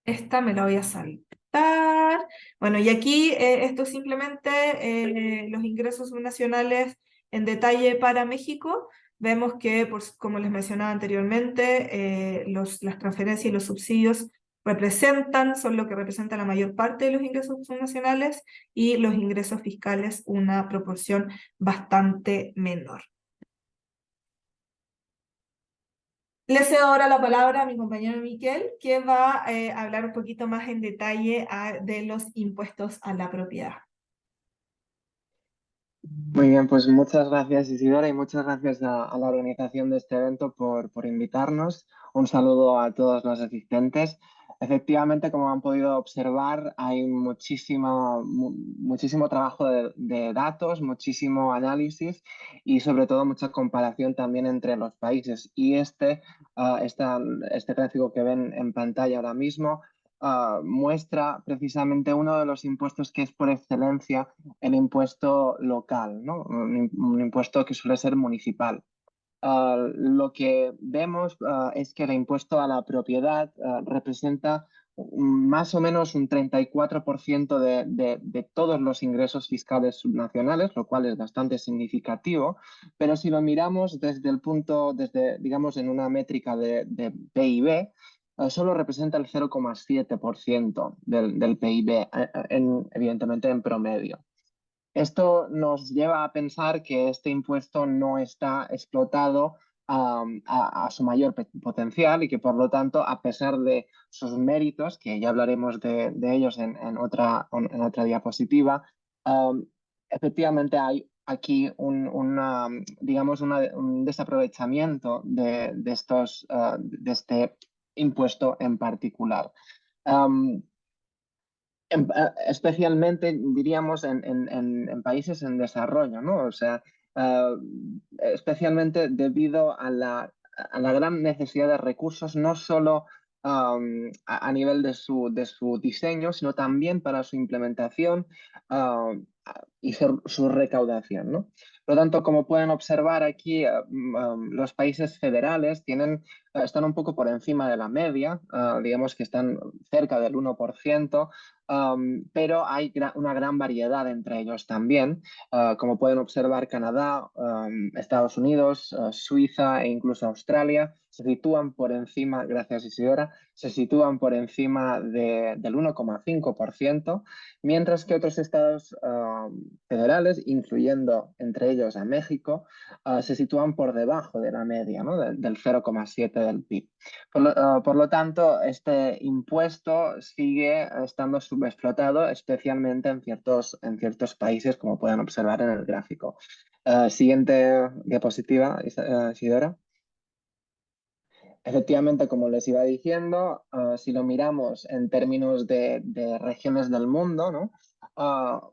Esta me la voy a saltar. Bueno, y aquí esto es simplemente los ingresos subnacionales en detalle para México. Vemos que, como les mencionaba anteriormente, las transferencias y los subsidios son lo que representa la mayor parte de los ingresos subnacionales, y los ingresos fiscales una proporción bastante menor. Le cedo ahora la palabra a mi compañero Miquel, que va a hablar un poquito más en detalle de los impuestos a la propiedad. Muy bien, pues muchas gracias, Isidora, y muchas gracias a la organización de este evento por invitarnos. Un saludo a todos los asistentes. Efectivamente, como han podido observar, hay muchísimo trabajo de datos, muchísimo análisis y sobre todo mucha comparación también entre los países. Y este gráfico que ven en pantalla ahora mismo muestra precisamente uno de los impuestos que es por excelencia el impuesto local, ¿no? Un impuesto que suele ser municipal. Lo que vemos es que el impuesto a la propiedad representa más o menos un 34% de todos los ingresos fiscales subnacionales, lo cual es bastante significativo, pero si lo miramos digamos, en una métrica de PIB, solo representa el 0,7% del PIB, evidentemente en promedio. Esto nos lleva a pensar que este impuesto no está explotado a su mayor potencial y que por lo tanto, a pesar de sus méritos, que ya hablaremos de ellos en otra diapositiva, um, efectivamente hay aquí digamos un desaprovechamiento de este impuesto en particular. Um, Especialmente, diríamos, en países en desarrollo, ¿no? O sea, eh, especialmente debido a la gran necesidad de recursos, no solo a nivel de su diseño, sino también para su implementación y su recaudación, ¿no? Por lo tanto, como pueden observar aquí, los países federales están un poco por encima de la media, digamos que están cerca del 1%. Pero hay una gran variedad entre ellos también. Como pueden observar, Canadá, Estados Unidos, Suiza e incluso Australia se sitúan por encima, gracias Isidora, se sitúan por encima del 1,5%, mientras que otros estados federales, incluyendo entre ellos a México, se sitúan por debajo de la media, ¿no? Del 0,7 del PIB. Por lo tanto, este impuesto sigue estando subexplotado, especialmente en ciertos países, como pueden observar en el gráfico. Siguiente diapositiva, Isidora. Efectivamente, como les iba diciendo, si lo miramos en términos de regiones del mundo, ¿no?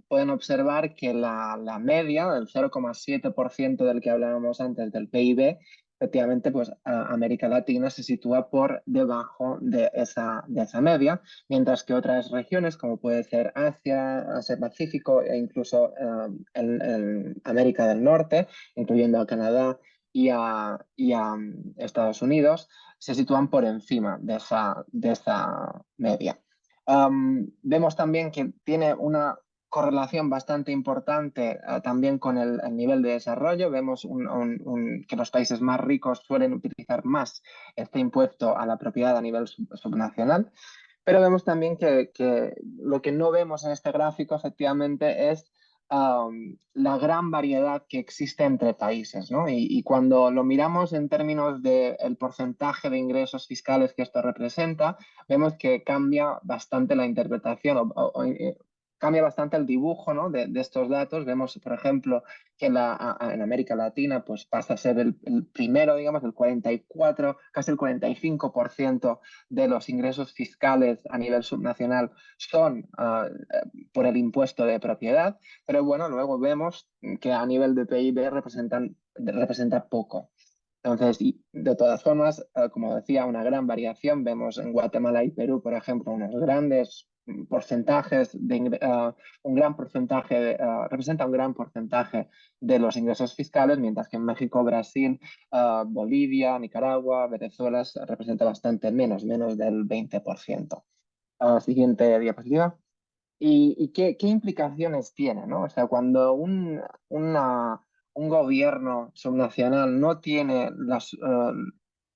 Pueden observar que la media, el 0,7% del que hablábamos antes del PIB, efectivamente, pues América Latina se sitúa por debajo de esa media, mientras que otras regiones, como puede ser Asia, Asia-Pacífico e incluso en América del Norte, incluyendo a Canadá y a Estados Unidos, se sitúan por encima de esa media. Vemos también que tiene una correlación bastante importante también con el nivel de desarrollo. Vemos que los países más ricos suelen utilizar más este impuesto a la propiedad a nivel subnacional. Pero vemos también que lo que no vemos en este gráfico efectivamente es la gran variedad que existe entre países, ¿no? Y cuando lo miramos en términos del porcentaje de ingresos fiscales que esto representa, vemos que cambia bastante la interpretación cambia bastante el dibujo, ¿no? de estos datos. Vemos, por ejemplo, que en América Latina pues, pasa a ser el primero, digamos, el 44, casi el 45% de los ingresos fiscales a nivel subnacional son por el impuesto de propiedad, pero bueno, luego vemos que a nivel de PIB representa poco. Entonces, y de todas formas, como decía, una gran variación. Vemos en Guatemala y Perú, por ejemplo, unos grandes porcentajes, un gran porcentaje, representa un gran porcentaje de los ingresos fiscales, mientras que en México, Brasil, Bolivia, Nicaragua, Venezuela representa bastante menos del 20%. Siguiente diapositiva. ¿Y qué implicaciones tiene, ¿no? O sea, cuando un gobierno subnacional no tiene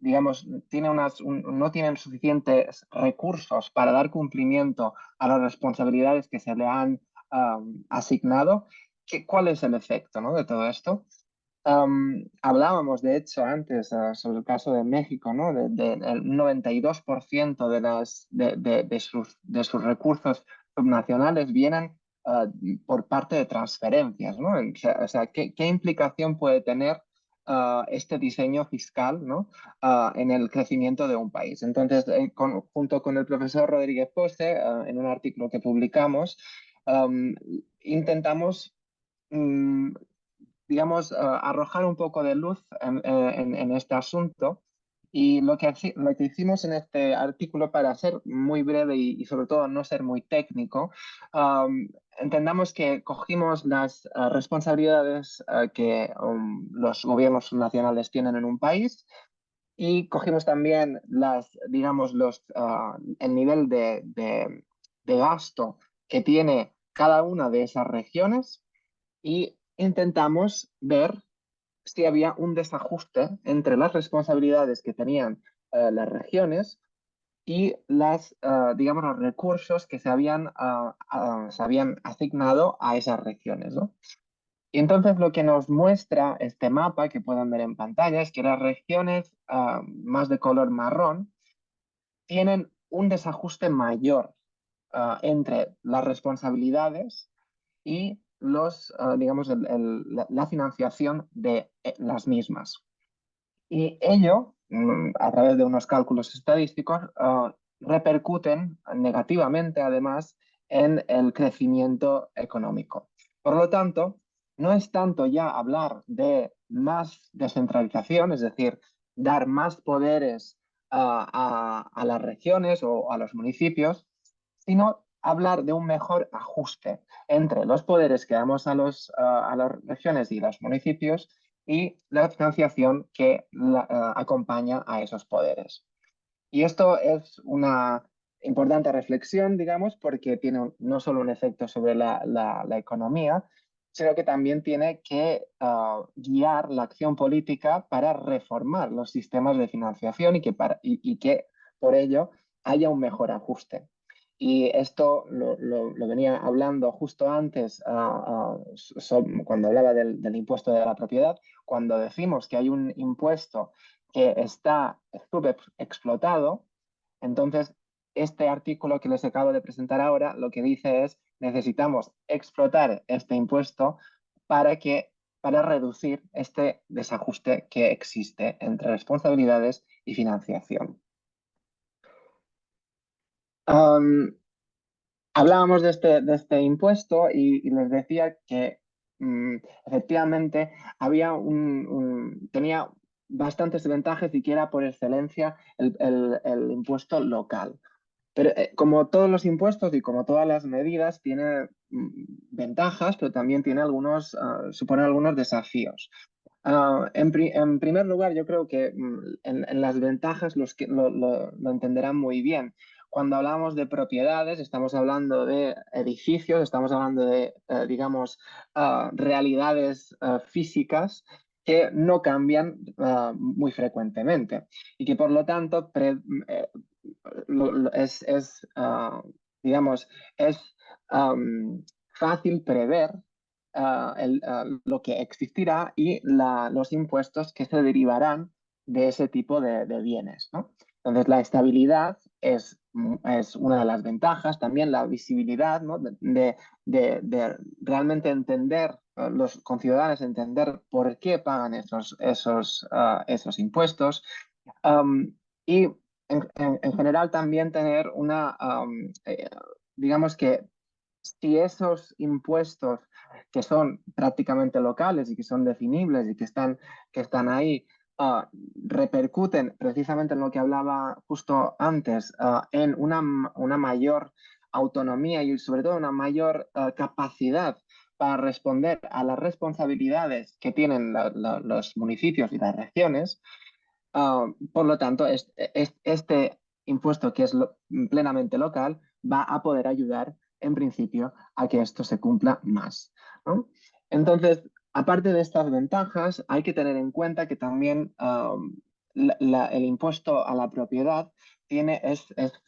digamos, no tienen suficientes recursos para dar cumplimiento a las responsabilidades que se le han asignado, ¿cuál es el efecto, ¿no? de todo esto? Hablábamos, de hecho, antes sobre el caso de México, ¿no? El 92% de sus recursos subnacionales vienen por parte de transferencias, ¿no? O sea, ¿qué implicación puede tener este diseño fiscal, ¿no? En el crecimiento de un país? Entonces, junto con el profesor Rodríguez Pose, en un artículo que publicamos, intentamos digamos, arrojar un poco de luz en este asunto. Y lo que hicimos en este artículo, para ser muy breve y sobre todo no ser muy técnico, entendamos que cogimos las responsabilidades que los gobiernos nacionales tienen en un país y cogimos también digamos, el nivel de gasto que tiene cada una de esas regiones y intentamos ver si había un desajuste entre las responsabilidades que tenían las regiones y digamos, los recursos que se habían asignado a esas regiones, ¿no? Y entonces lo que nos muestra este mapa que pueden ver en pantalla es que las regiones más de color marrón tienen un desajuste mayor entre las responsabilidades y digamos, la financiación de las mismas. Y ello, a través de unos cálculos estadísticos, repercuten negativamente, además, en el crecimiento económico. Por lo tanto, no es tanto ya hablar de más descentralización, es decir, dar más poderes a las regiones o a los municipios, sino hablar de un mejor ajuste entre los poderes que damos a las regiones y los municipios y la financiación que acompaña a esos poderes. Y esto es una importante reflexión, digamos, porque tiene no solo un efecto sobre la economía, sino que también tiene que guiar la acción política para reformar los sistemas de financiación y que por ello haya un mejor ajuste. Y esto lo venía hablando justo antes, cuando hablaba del impuesto de la propiedad. Cuando decimos que hay un impuesto que está subexplotado, entonces este artículo que les acabo de presentar ahora lo que dice es: necesitamos explotar este impuesto para reducir este desajuste que existe entre responsabilidades y financiación. Hablábamos de este impuesto y les decía que efectivamente tenía bastantes ventajas y que era por excelencia el impuesto local. Pero como todos los impuestos y como todas las medidas, tiene ventajas, pero también supone algunos desafíos. En primer lugar, yo creo que en las ventajas los que lo entenderán muy bien. Cuando hablamos de propiedades, estamos hablando de edificios, estamos hablando de, digamos, realidades físicas que no cambian muy frecuentemente y que por lo tanto digamos, es fácil prever lo que existirá y los impuestos que se derivarán de ese tipo de bienes, ¿no? Entonces, la estabilidad es una de las ventajas, también la visibilidad, ¿no? de realmente entender, los conciudadanos entender por qué pagan esos impuestos. Y en general también tener digamos que si esos impuestos que son prácticamente locales y que son definibles y que están ahí, repercuten precisamente en lo que hablaba justo antes, en una mayor autonomía y sobre todo una mayor capacidad para responder a las responsabilidades que tienen los municipios y las regiones. Por lo tanto, este impuesto que es plenamente local va a poder ayudar en principio a que esto se cumpla más, ¿no? Entonces, aparte de estas ventajas, hay que tener en cuenta que también el impuesto a la propiedad es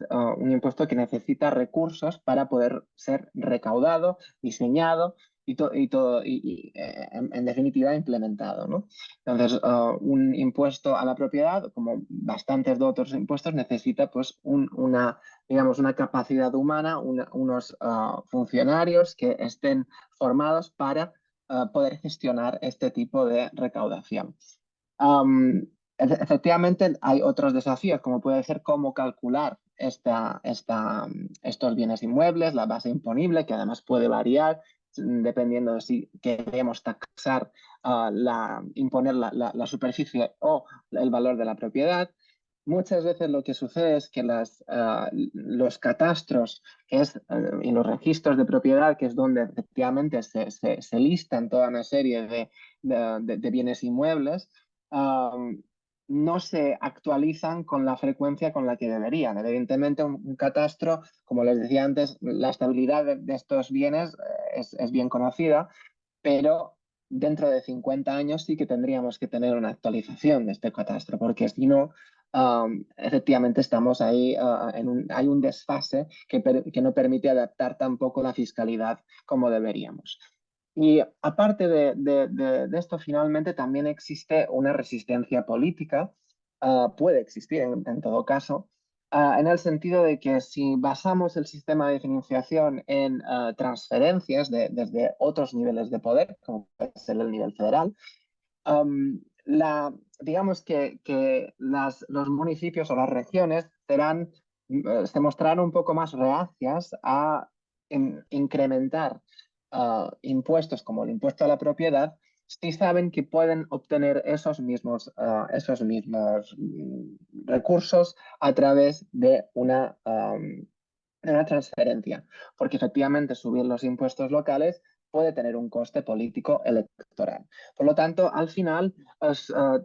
un impuesto que necesita recursos para poder ser recaudado, diseñado en definitiva implementado, ¿no? Entonces, un impuesto a la propiedad, como bastantes de otros impuestos, necesita pues digamos, una capacidad humana, unos funcionarios que estén formados para poder gestionar este tipo de recaudación. Efectivamente, hay otros desafíos, como puede ser cómo calcular estos bienes inmuebles, la base imponible, que además puede variar dependiendo de si queremos taxar, imponer la superficie o el valor de la propiedad. Muchas veces lo que sucede es que los catastros y los registros de propiedad, que es donde efectivamente se listan toda una serie de bienes inmuebles, no se actualizan con la frecuencia con la que deberían. Evidentemente, un catastro, como les decía antes, la estabilidad de estos bienes es bien conocida, pero dentro de 50 años sí que tendríamos que tener una actualización de este catastro, porque si no, efectivamente estamos ahí, hay un desfase que no permite adaptar tampoco la fiscalidad como deberíamos. Y aparte de esto, finalmente también existe una resistencia política, puede existir en todo caso, en el sentido de que si basamos el sistema de financiación en transferencias desde otros niveles de poder, como puede ser el nivel federal, digamos que los municipios o las regiones se mostrarán un poco más reacias a incrementar impuestos como el impuesto a la propiedad si saben que pueden obtener esos mismos recursos a través de una transferencia, porque efectivamente subir los impuestos locales puede tener un coste político electoral. Por lo tanto, al final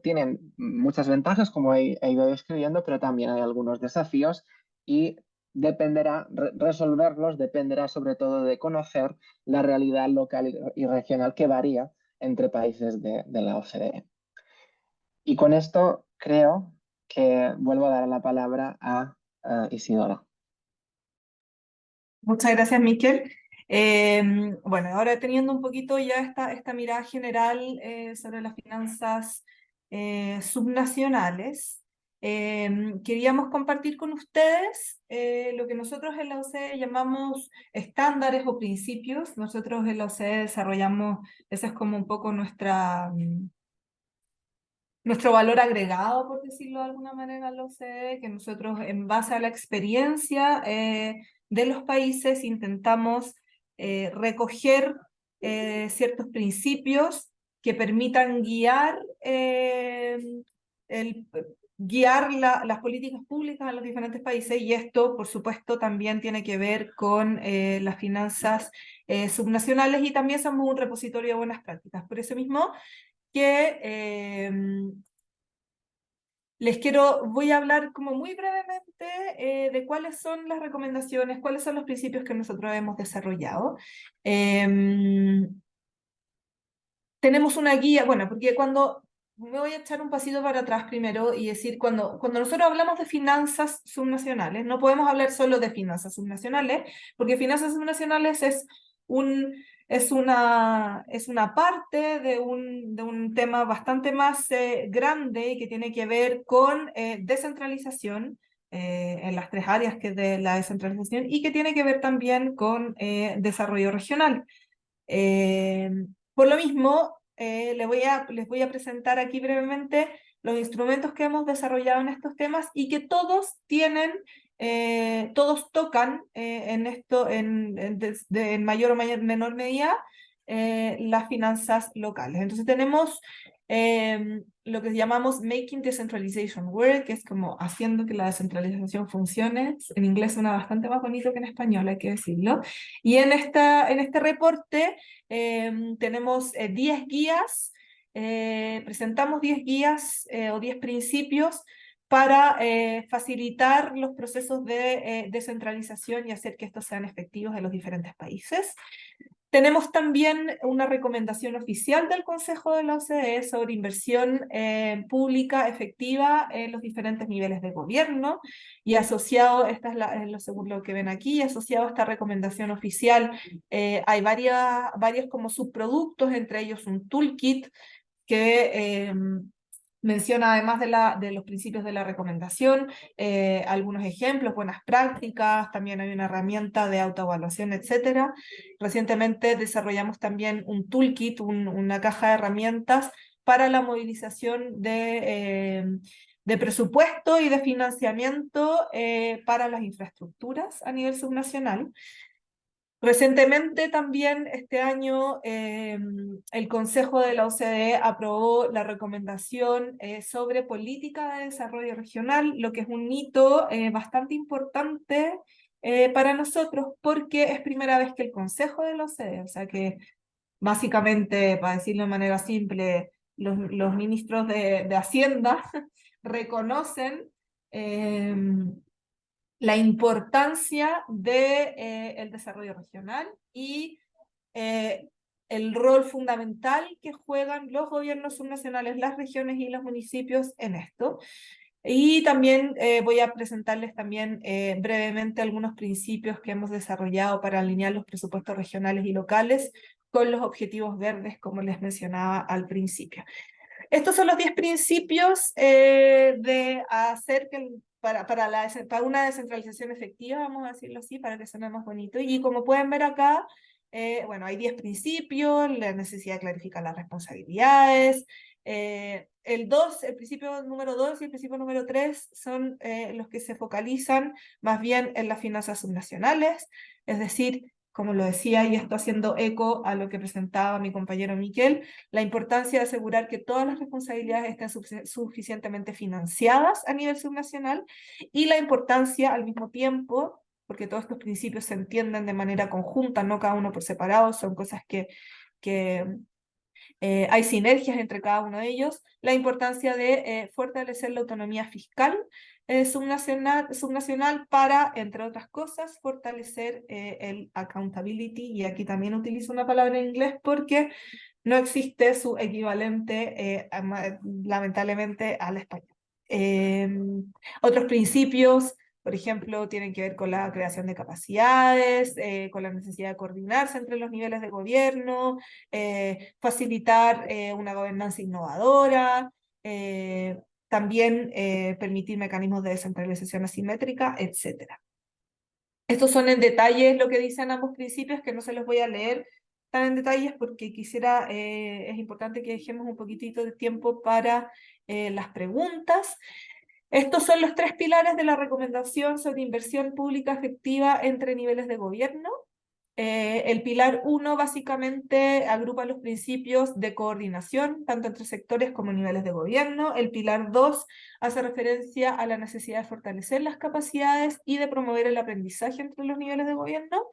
tienen muchas ventajas, como he ido describiendo, pero también hay algunos desafíos y resolverlos dependerá sobre todo de conocer la realidad local y regional que varía entre países de la OCDE. Y con esto creo que vuelvo a dar la palabra a Isidora. Muchas gracias, Miquel. Bueno, ahora teniendo un poquito ya esta mirada general sobre las finanzas subnacionales, queríamos compartir con ustedes lo que nosotros en la OCDE llamamos estándares o principios. Nosotros en la OCDE desarrollamos, esa es como un poco nuestro valor agregado, por decirlo de alguna manera, en la OCDE, que nosotros en base a la experiencia de los países intentamos recoger ciertos principios que permitan guiar, las políticas públicas en los diferentes países, y esto, por supuesto, también tiene que ver con las finanzas subnacionales, y también somos un repositorio de buenas prácticas. Por eso mismo que voy a hablar como muy brevemente de cuáles son las recomendaciones, cuáles son los principios que nosotros hemos desarrollado. Tenemos una guía, bueno, porque me voy a echar un pasito para atrás primero y decir, cuando nosotros hablamos de finanzas subnacionales, no podemos hablar solo de finanzas subnacionales, porque finanzas subnacionales es una parte de un tema bastante más grande y que tiene que ver con descentralización en las tres áreas que de la descentralización, y que tiene que ver también con desarrollo regional. Por lo mismo, les voy a presentar aquí brevemente los instrumentos que hemos desarrollado en estos temas y que todos tocan en esto en mayor o menor medida las finanzas locales. Entonces tenemos lo que llamamos Making Decentralization Work, que es como haciendo que la descentralización funcione. En inglés suena bastante más bonito que en español, hay que decirlo. Y en este reporte tenemos 10 guías, presentamos 10 guías o 10 principios para facilitar los procesos de descentralización y hacer que estos sean efectivos en los diferentes países. Tenemos también una recomendación oficial del Consejo de la OCDE sobre inversión pública efectiva en los diferentes niveles de gobierno, y asociado, esta es lo segundo que ven aquí, asociado a esta recomendación oficial hay varios como subproductos, entre ellos un toolkit que menciona, además de los principios de la recomendación, algunos ejemplos, buenas prácticas, también hay una herramienta de autoevaluación, etc. Recientemente desarrollamos también un toolkit, una caja de herramientas para la movilización de presupuesto y de financiamiento para las infraestructuras a nivel subnacional. Recientemente también este año el Consejo de la OCDE aprobó la recomendación sobre política de desarrollo regional, lo que es un hito bastante importante para nosotros, porque es primera vez que el Consejo de la OCDE, o sea que básicamente, para decirlo de manera simple, los ministros de Hacienda reconocen la importancia del desarrollo regional y el rol fundamental que juegan los gobiernos subnacionales, las regiones y los municipios en esto. Y también voy a presentarles también brevemente algunos principios que hemos desarrollado para alinear los presupuestos regionales y locales con los objetivos verdes, como les mencionaba al principio. Estos son los 10 principios de hacer que para una descentralización efectiva, vamos a decirlo así, para que suene más bonito. Y como pueden ver acá, bueno, hay 10 principios, la necesidad de clarificar las responsabilidades. El principio número 2 y el principio número 3 son los que se focalizan más bien en las finanzas subnacionales, es decir, como lo decía, y esto haciendo eco a lo que presentaba mi compañero Miquel, la importancia de asegurar que todas las responsabilidades estén suficientemente financiadas a nivel subnacional y la importancia al mismo tiempo, porque todos estos principios se entienden de manera conjunta, no cada uno por separado, son cosas que hay sinergias entre cada uno de ellos, la importancia de fortalecer la autonomía fiscal subnacional para, entre otras cosas, fortalecer el accountability, y aquí también utilizo una palabra en inglés porque no existe su equivalente, lamentablemente, al español. Otros principios, por ejemplo, tienen que ver con la creación de capacidades, con la necesidad de coordinarse entre los niveles de gobierno, facilitar una gobernanza innovadora, también permitir mecanismos de descentralización asimétrica, etc. Estos son en detalle lo que dicen ambos principios, que no se los voy a leer tan en detalles porque es importante que dejemos un poquitito de tiempo para las preguntas. Estos son los 3 pilares de la recomendación sobre inversión pública efectiva entre niveles de gobierno. El pilar 1 básicamente agrupa los principios de coordinación, tanto entre sectores como niveles de gobierno. El pilar 2 hace referencia a la necesidad de fortalecer las capacidades y de promover el aprendizaje entre los niveles de gobierno.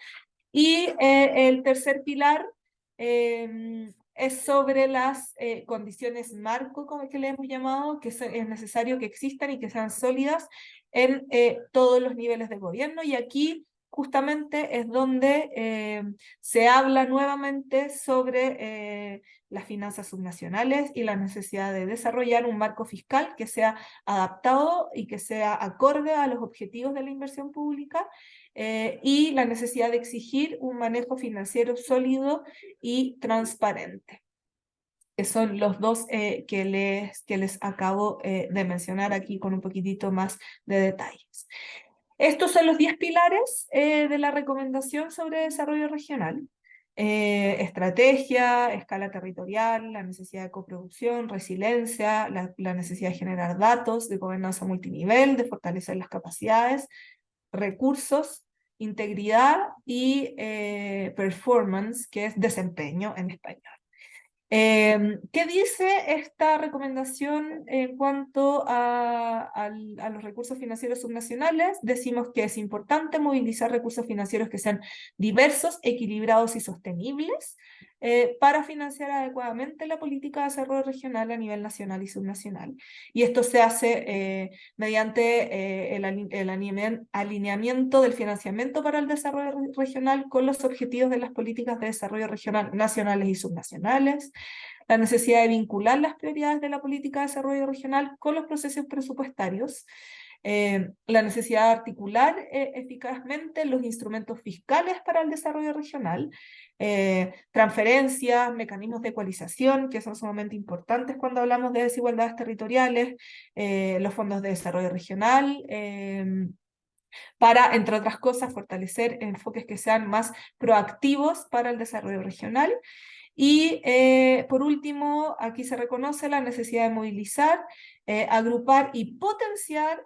Y el tercer pilar es sobre las condiciones marco, como que le hemos llamado, que es necesario que existan y que sean sólidas en todos los niveles de gobierno. Y aquí justamente es donde se habla nuevamente sobre las finanzas subnacionales y la necesidad de desarrollar un marco fiscal que sea adaptado y que sea acorde a los objetivos de la inversión pública, y la necesidad de exigir un manejo financiero sólido y transparente, que son los dos que les acabo de mencionar aquí con un poquitito más de detalles. Estos son los 10 pilares de la recomendación sobre desarrollo regional. Estrategia, escala territorial, la necesidad de coproducción, resiliencia, la necesidad de generar datos, de gobernanza multinivel, de fortalecer las capacidades, recursos, integridad y performance, que es desempeño en español. ¿Qué dice esta recomendación en cuanto a los recursos financieros subnacionales? Decimos que es importante movilizar recursos financieros que sean diversos, equilibrados y sostenibles para financiar adecuadamente la política de desarrollo regional a nivel nacional y subnacional. Y esto se hace mediante el alineamiento del financiamiento para el desarrollo regional con los objetivos de las políticas de desarrollo regional nacionales y subnacionales, la necesidad de vincular las prioridades de la política de desarrollo regional con los procesos presupuestarios, la necesidad de articular eficazmente los instrumentos fiscales para el desarrollo regional, transferencias, mecanismos de ecualización, que son sumamente importantes cuando hablamos de desigualdades territoriales, los fondos de desarrollo regional, para, entre otras cosas, fortalecer enfoques que sean más proactivos para el desarrollo regional. Y por último, aquí se reconoce la necesidad de movilizar, agrupar y potenciar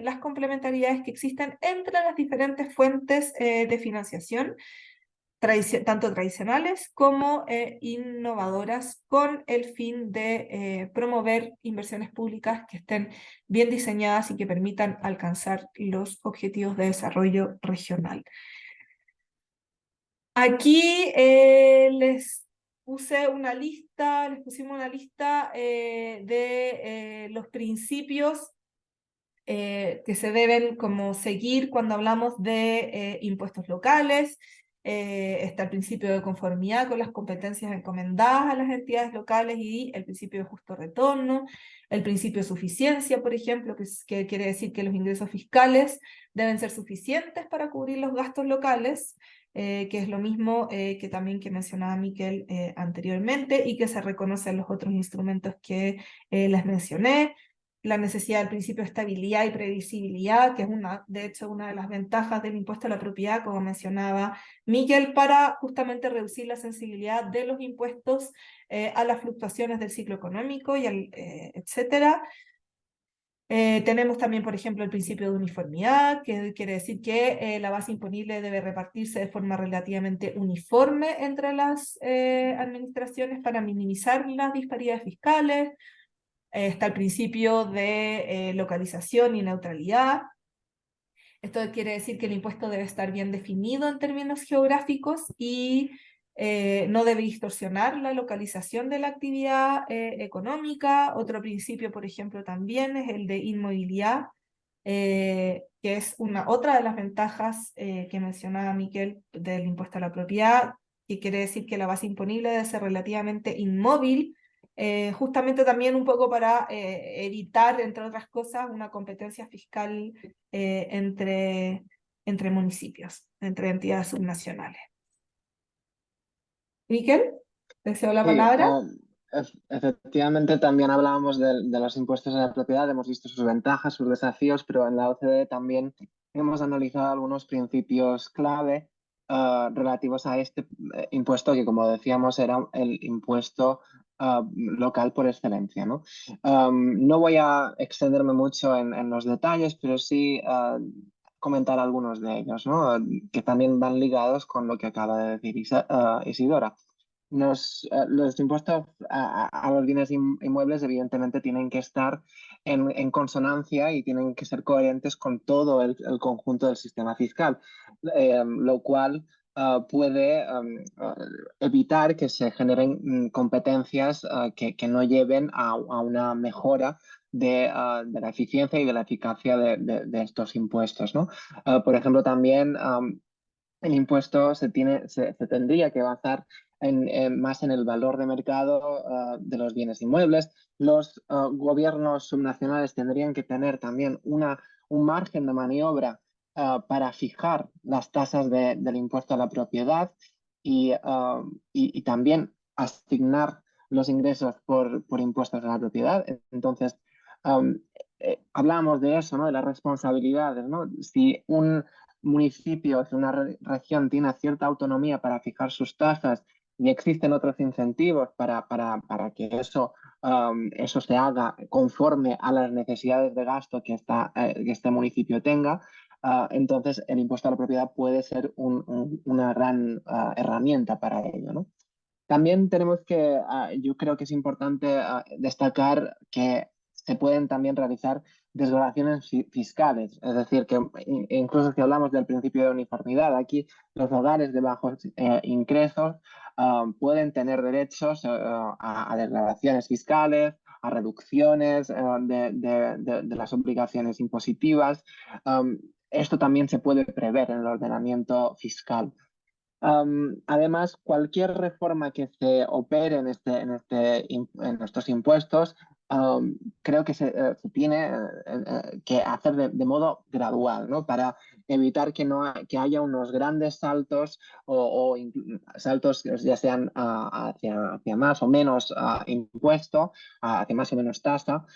las complementariedades que existen entre las diferentes fuentes de financiación, tanto tradicionales como innovadoras, con el fin de promover inversiones públicas que estén bien diseñadas y que permitan alcanzar los objetivos de desarrollo regional. Aquí les pusimos una lista de los principios que se deben como seguir cuando hablamos de impuestos locales. está el principio de conformidad con las competencias encomendadas a las entidades locales y el principio de justo retorno, el principio de suficiencia, por ejemplo, que quiere decir que los ingresos fiscales deben ser suficientes para cubrir los gastos locales, que es lo mismo que también que mencionaba Miquel anteriormente y que se reconoce en los otros instrumentos que les mencioné. La necesidad del principio de estabilidad y previsibilidad, que es de hecho una de las ventajas del impuesto a la propiedad, como mencionaba Miguel, para justamente reducir la sensibilidad de los impuestos a las fluctuaciones del ciclo económico y etcétera. Tenemos también, por ejemplo, el principio de uniformidad, que quiere decir que la base imponible debe repartirse de forma relativamente uniforme entre las administraciones para minimizar las disparidades fiscales. Está el principio de localización y neutralidad. Esto quiere decir que el impuesto debe estar bien definido en términos geográficos y no debe distorsionar la localización de la actividad económica. Otro principio, por ejemplo, también es el de inmovilidad, que es otra de las ventajas que mencionaba Miquel del impuesto a la propiedad, que quiere decir que la base imponible debe ser relativamente inmóvil, justamente también un poco para evitar, entre otras cosas, una competencia fiscal entre municipios, entre entidades subnacionales. Miquel, ¿te cedo la Sí, palabra? efectivamente también hablábamos de los impuestos a la propiedad, hemos visto sus ventajas, sus desafíos, pero en la OCDE también hemos analizado algunos principios clave relativos a este impuesto que, como decíamos, era el impuesto local por excelencia, ¿no? No voy a extenderme mucho en los detalles, pero sí comentar algunos de ellos, ¿no? Que también van ligados con lo que acaba de decir Isidora. Los impuestos a los bienes inmuebles evidentemente tienen que estar en consonancia y tienen que ser coherentes con todo el conjunto del sistema fiscal, lo cual puede evitar que se generen competencias que no lleven a una mejora de la eficiencia y de la eficacia de estos impuestos, ¿no? Por ejemplo, también el impuesto se tendría que basar más en el valor de mercado de los bienes inmuebles. Los gobiernos subnacionales tendrían que tener también un margen de maniobra para fijar las tasas del impuesto a la propiedad y también asignar los ingresos por impuestos a la propiedad. Entonces, um, hablábamos de eso, ¿no? De las responsabilidades, ¿no? Si un municipio, si una región tiene cierta autonomía para fijar sus tasas y existen otros incentivos para que eso se haga conforme a las necesidades de gasto que este municipio tenga, entonces el impuesto a la propiedad puede ser una gran herramienta para ello, ¿no? También tenemos que, yo creo que es importante destacar que se pueden también realizar desgravaciones fiscales, es decir, que incluso si hablamos del principio de uniformidad, aquí los hogares de bajos ingresos pueden tener derechos a desgravaciones fiscales, a reducciones de las obligaciones impositivas. Esto también se puede prever en el ordenamiento fiscal. Además, cualquier reforma que se opere en estos impuestos, creo que se tiene que hacer de modo gradual, ¿no? Para evitar que haya unos grandes saltos saltos ya sean hacia más o menos impuesto, hacia más o menos tasa,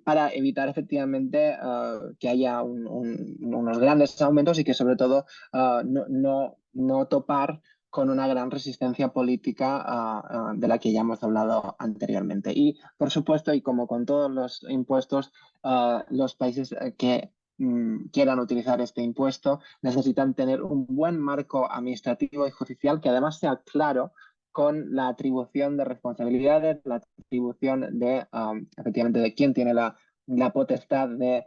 para evitar efectivamente que haya unos grandes aumentos y que sobre todo no topar con una gran resistencia política de la que ya hemos hablado anteriormente. Y, por supuesto, y como con todos los impuestos, los países que quieran utilizar este impuesto necesitan tener un buen marco administrativo y judicial que además sea claro con la atribución de responsabilidades, la atribución efectivamente, de quién tiene la potestad de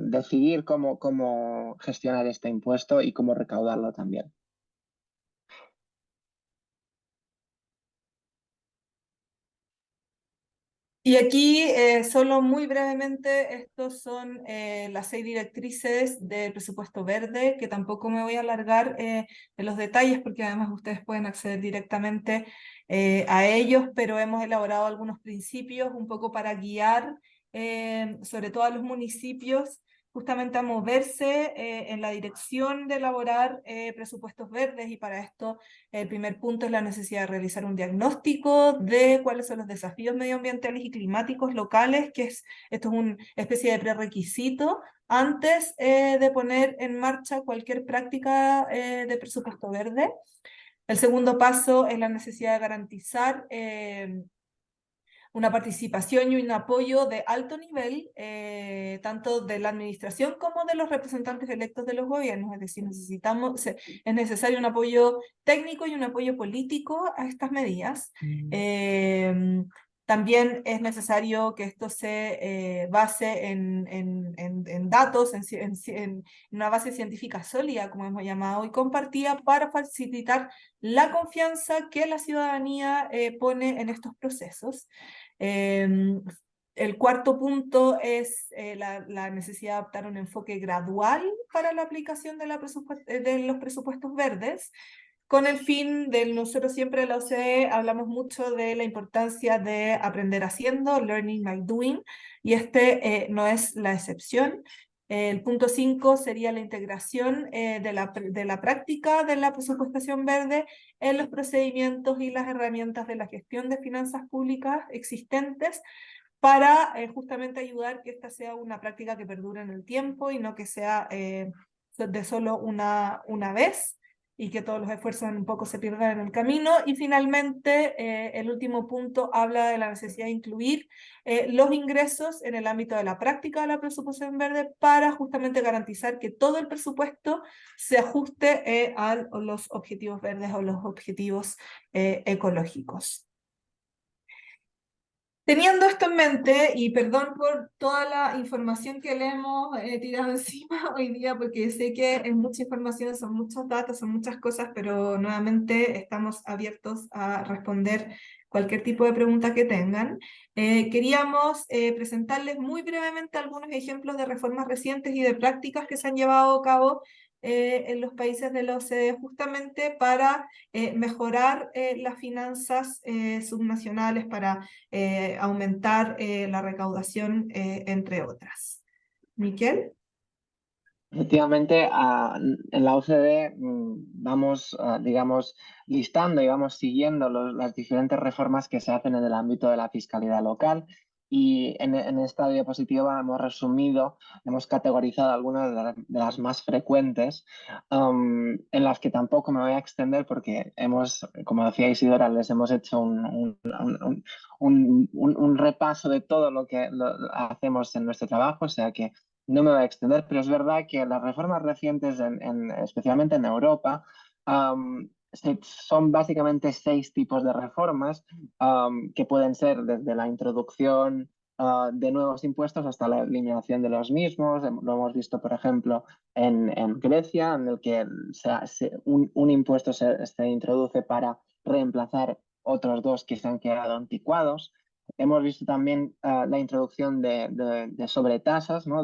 decidir cómo gestionar este impuesto y cómo recaudarlo también. Y aquí, solo muy brevemente, estos son las 6 directrices del presupuesto verde, que tampoco me voy a alargar en los detalles, porque además ustedes pueden acceder directamente a ellos, pero hemos elaborado algunos principios un poco para guiar, sobre todo a los municipios, justamente a moverse en la dirección de elaborar presupuestos verdes, y para esto el primer punto es la necesidad de realizar un diagnóstico de cuáles son los desafíos medioambientales y climáticos locales, esto es una especie de prerequisito antes de poner en marcha cualquier práctica de presupuesto verde. El segundo paso es la necesidad de garantizar una participación y un apoyo de alto nivel, tanto de la administración como de los representantes electos de los gobiernos. Es decir, es necesario un apoyo técnico y un apoyo político a estas medidas. También es necesario que esto se base en datos, en una base científica sólida, como hemos llamado, y compartida, para facilitar la confianza que la ciudadanía pone en estos procesos. El cuarto punto es la necesidad de adoptar un enfoque gradual para la aplicación de los presupuestos verdes, con el fin de, nosotros siempre en la OCDE hablamos mucho de la importancia de aprender haciendo, learning by doing, y este no es la excepción. El punto 5 sería la integración de la práctica de la presupuestación verde en los procedimientos y las herramientas de la gestión de finanzas públicas existentes, para justamente ayudar que esta sea una práctica que perdure en el tiempo y no que sea de solo una vez, y que todos los esfuerzos un poco se pierdan en el camino. Y finalmente, el último punto habla de la necesidad de incluir los ingresos en el ámbito de la práctica de la presupuestación verde, para justamente garantizar que todo el presupuesto se ajuste a los objetivos verdes o los objetivos ecológicos. Teniendo esto en mente, y perdón por toda la información que le hemos tirado encima hoy día, porque sé que es mucha información, son muchos datos, son muchas cosas, pero nuevamente estamos abiertos a responder cualquier tipo de pregunta que tengan. Queríamos presentarles muy brevemente algunos ejemplos de reformas recientes y de prácticas que se han llevado a cabo en los países de la OCDE, justamente para mejorar las finanzas subnacionales, para aumentar la recaudación, entre otras. Miquel. Efectivamente, en la OCDE vamos, digamos, listando y vamos siguiendo las diferentes reformas que se hacen en el ámbito de la fiscalidad local, y en esta diapositiva hemos resumido, hemos categorizado algunas de las más frecuentes, en las que tampoco me voy a extender porque hemos, como decía Isidora, les hemos hecho un repaso de todo lo que hacemos en nuestro trabajo, o sea que no me voy a extender, pero es verdad que las reformas recientes, especialmente en Europa, son básicamente 6 tipos de reformas, que pueden ser desde la introducción de nuevos impuestos hasta la eliminación de los mismos. Lo hemos visto, por ejemplo, en Grecia, en el que un impuesto se introduce para reemplazar otros dos que se han quedado anticuados. Hemos visto también la introducción de sobretasas, ¿no?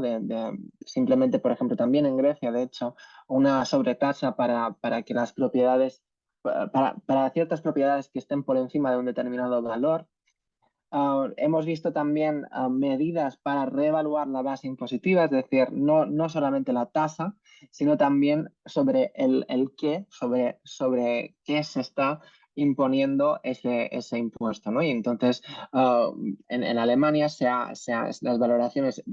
Simplemente, por ejemplo, también en Grecia, de hecho, una sobretasa para que las propiedades, para ciertas propiedades que estén por encima de un determinado valor. Hemos visto también medidas para reevaluar la base impositiva, es decir, no solamente la tasa, sino también sobre el qué, sobre qué se está imponiendo ese impuesto, ¿no? Y entonces, en Alemania las valoraciones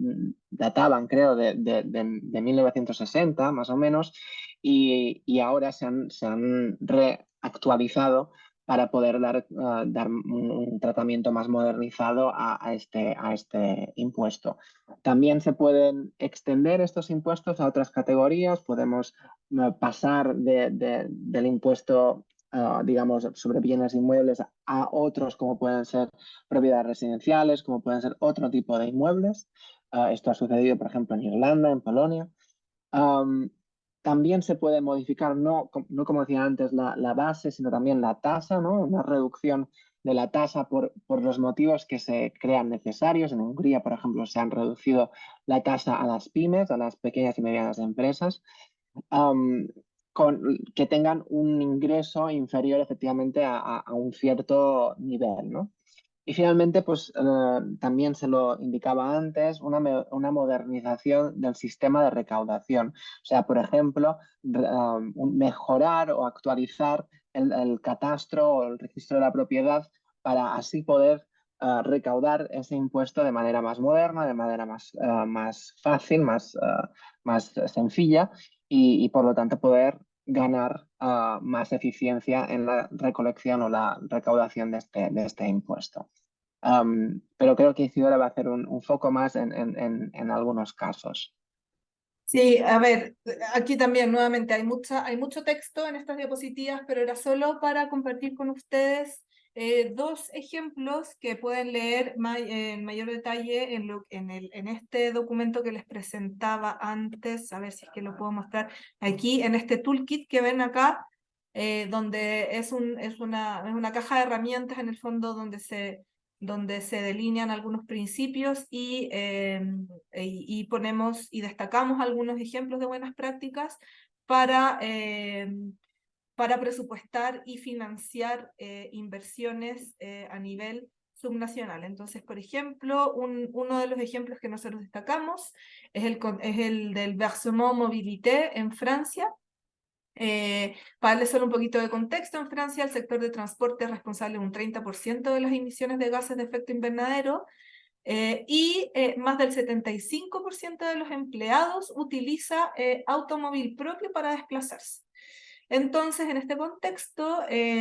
databan, creo, de 1960, más o menos, y ahora se han reactualizado para poder dar un tratamiento más modernizado a este impuesto. También se pueden extender estos impuestos a otras categorías. Podemos pasar del impuesto, digamos, sobre bienes inmuebles a otros, como pueden ser propiedades residenciales, como pueden ser otro tipo de inmuebles. Esto ha sucedido, por ejemplo, en Irlanda, en Polonia. Um, También se puede modificar, no como decía antes, la base, sino también la tasa, ¿no? Una reducción de la tasa por los motivos que se crean necesarios. En Hungría, por ejemplo, se han reducido la tasa a las pymes, a las pequeñas y medianas empresas, que tengan un ingreso inferior efectivamente a un cierto nivel, ¿no? Y finalmente, pues también se lo indicaba antes, una modernización del sistema de recaudación. O sea, por ejemplo, mejorar o actualizar el catastro o el registro de la propiedad para así poder recaudar ese impuesto de manera más moderna, de manera más fácil, más sencilla y por lo tanto poder ganar más eficiencia en la recolección o la recaudación de este impuesto. Pero creo que Isidora va a hacer un foco más en algunos casos. Sí, a ver, aquí también nuevamente hay mucho texto en estas diapositivas, pero era solo para compartir con ustedes dos ejemplos que pueden leer en mayor detalle en este documento que les presentaba antes. A ver si es que lo puedo mostrar aquí, en este toolkit que ven acá, donde es una caja de herramientas en el fondo donde se delinean algunos principios y ponemos y destacamos algunos ejemplos de buenas prácticas para presupuestar y financiar inversiones a nivel subnacional. Entonces, por ejemplo, uno de los ejemplos que nosotros destacamos es el del Versement Mobilité en Francia. Para darle solo un poquito de contexto, en Francia el sector de transporte es responsable de un 30% de las emisiones de gases de efecto invernadero y más del 75% de los empleados utiliza automóvil propio para desplazarse. Entonces, en este contexto,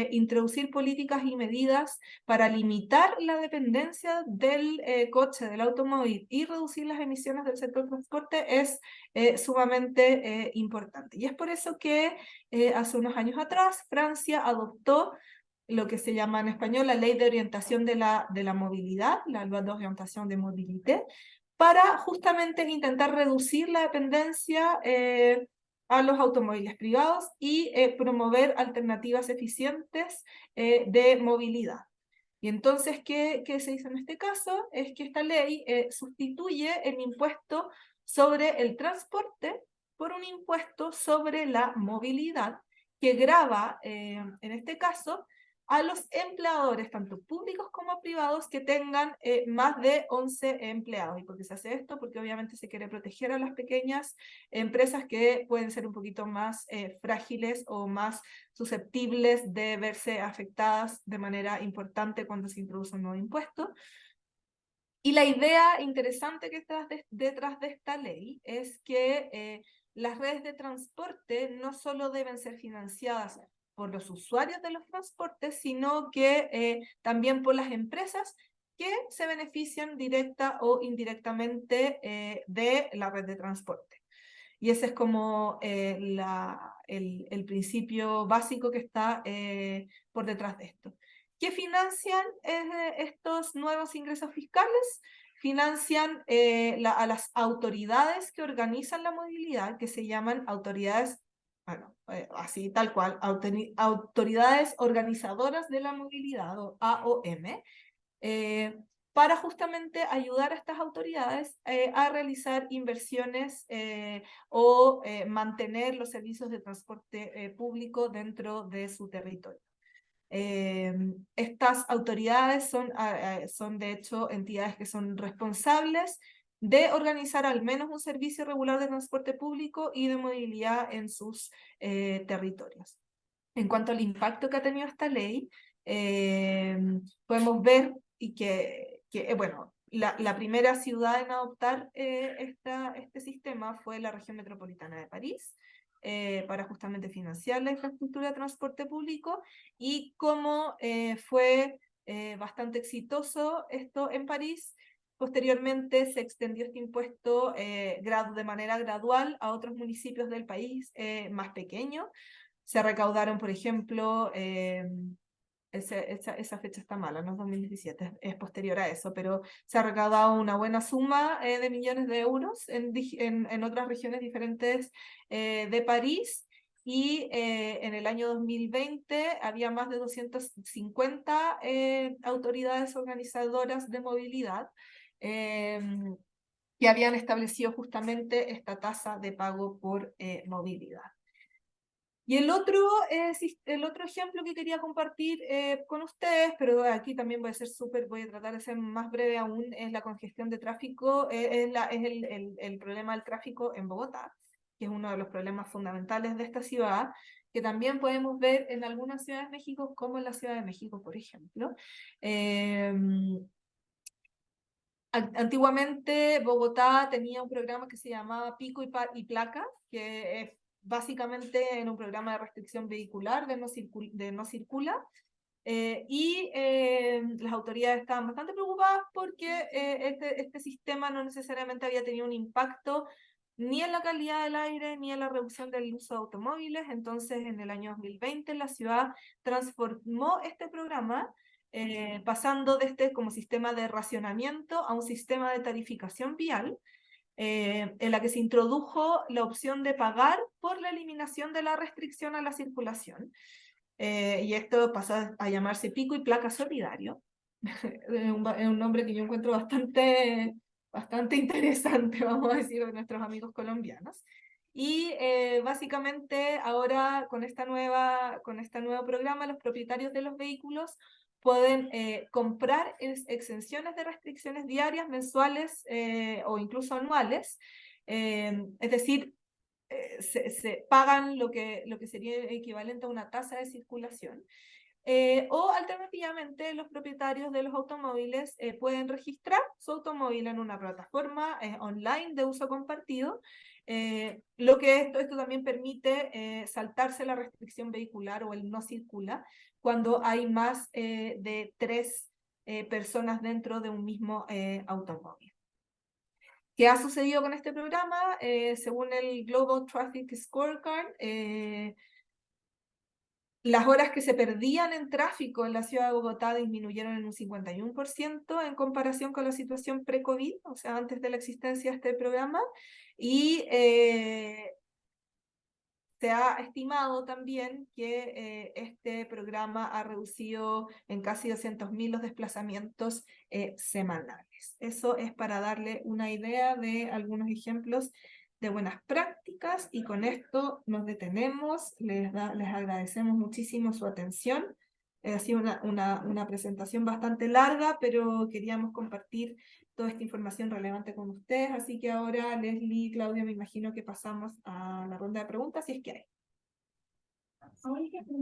introducir políticas y medidas para limitar la dependencia del coche, del automóvil y reducir las emisiones del sector transporte es sumamente importante. Y es por eso que hace unos años atrás Francia adoptó lo que se llama en español la Ley de Orientación de la Movilidad, la Loi d'Orientation de Mobilité, para justamente intentar reducir la dependencia a los automóviles privados y promover alternativas eficientes de movilidad. Y entonces, ¿qué se dice en este caso? Es que esta ley sustituye el impuesto sobre el transporte por un impuesto sobre la movilidad que grava, en este caso, a los empleadores, tanto públicos como privados, que tengan más de 11 empleados. ¿Y por qué se hace esto? Porque obviamente se quiere proteger a las pequeñas empresas que pueden ser un poquito más frágiles o más susceptibles de verse afectadas de manera importante cuando se introduce un nuevo impuesto. Y la idea interesante que está detrás de esta ley es que las redes de transporte no solo deben ser financiadas por los usuarios de los transportes, sino que también por las empresas que se benefician directa o indirectamente de la red de transporte. Y ese es como el principio básico que está por detrás de esto. ¿Qué financian estos nuevos ingresos fiscales? Financian a las autoridades que organizan la movilidad, que se llaman autoridades, bueno, así tal cual, autoridades organizadoras de la movilidad, o AOM, para justamente ayudar a estas autoridades a realizar inversiones o mantener los servicios de transporte público dentro de su territorio. Estas autoridades son de hecho entidades que son responsables de organizar al menos un servicio regular de transporte público y de movilidad en sus territorios. En cuanto al impacto que ha tenido esta ley, podemos ver bueno, la primera ciudad en adoptar este sistema fue la región metropolitana de París, para justamente financiar la infraestructura de transporte público, y como fue bastante exitoso esto en París, posteriormente se extendió este impuesto de manera gradual a otros municipios del país más pequeños. Se recaudaron, por ejemplo, esa fecha está mala, no es 2017, es posterior a eso, pero se ha recaudado una buena suma de millones de euros en otras regiones diferentes de París, y en el año 2020 había más de 250 autoridades organizadoras de movilidad que habían establecido justamente esta tasa de pago por movilidad. Y el otro ejemplo que quería compartir con ustedes, pero aquí también voy a tratar de ser más breve aún, es la congestión de tráfico, es el problema del tráfico en Bogotá, que es uno de los problemas fundamentales de esta ciudad, que también podemos ver en algunas ciudades de México, como en la Ciudad de México, por ejemplo. Antiguamente Bogotá tenía un programa que se llamaba Pico y Placa, que es básicamente en un programa de restricción vehicular de no circula, y las autoridades estaban bastante preocupadas porque este sistema no necesariamente había tenido un impacto ni en la calidad del aire ni en la reducción del uso de automóviles. Entonces en el año 2020 la ciudad transformó este programa pasando de este como sistema de racionamiento a un sistema de tarificación vial, en la que se introdujo la opción de pagar por la eliminación de la restricción a la circulación. Y esto pasó a llamarse Pico y Placa Solidario. Es un nombre que yo encuentro bastante interesante, vamos a decir, de nuestros amigos colombianos. Y básicamente ahora con este nuevo programa, los propietarios de los vehículos pueden comprar exenciones de restricciones diarias, mensuales o incluso anuales. Es decir, se pagan lo que sería equivalente a una tasa de circulación. O alternativamente los propietarios de los automóviles pueden registrar su automóvil en una plataforma online de uso compartido, lo que esto también permite saltarse la restricción vehicular o el no circula cuando hay más de 3 personas dentro de un mismo automóvil. ¿Qué ha sucedido con este programa? Según el Global Traffic Scorecard, las horas que se perdían en tráfico en la ciudad de Bogotá disminuyeron en un 51% en comparación con la situación pre-COVID, o sea, antes de la existencia de este programa, y se ha estimado también que este programa ha reducido en casi 200.000 los desplazamientos semanales. Eso es para darle una idea de algunos ejemplos de buenas prácticas, y con esto nos detenemos. Les agradecemos muchísimo su atención. Ha sido una presentación bastante larga, pero queríamos compartir toda esta información relevante con ustedes, así que ahora Leslie y Claudia, me imagino que pasamos a la ronda de preguntas, si es que hay.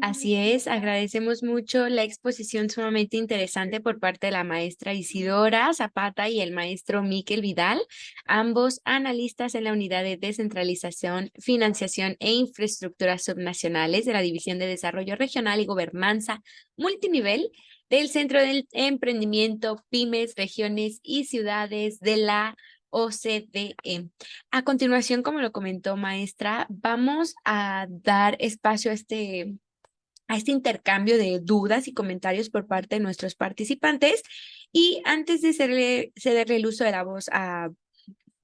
Así es, agradecemos mucho la exposición sumamente interesante por parte de la maestra Isidora Zapata y el maestro Miquel Vidal, ambos analistas en la unidad de descentralización, financiación e infraestructuras subnacionales de la División de Desarrollo Regional y Gobernanza Multinivel del Centro del Emprendimiento, Pymes, Regiones y Ciudades de la OCDE. A continuación, como lo comentó maestra, vamos a dar espacio a este intercambio de dudas y comentarios por parte de nuestros participantes. Y antes de cederle el uso de la voz a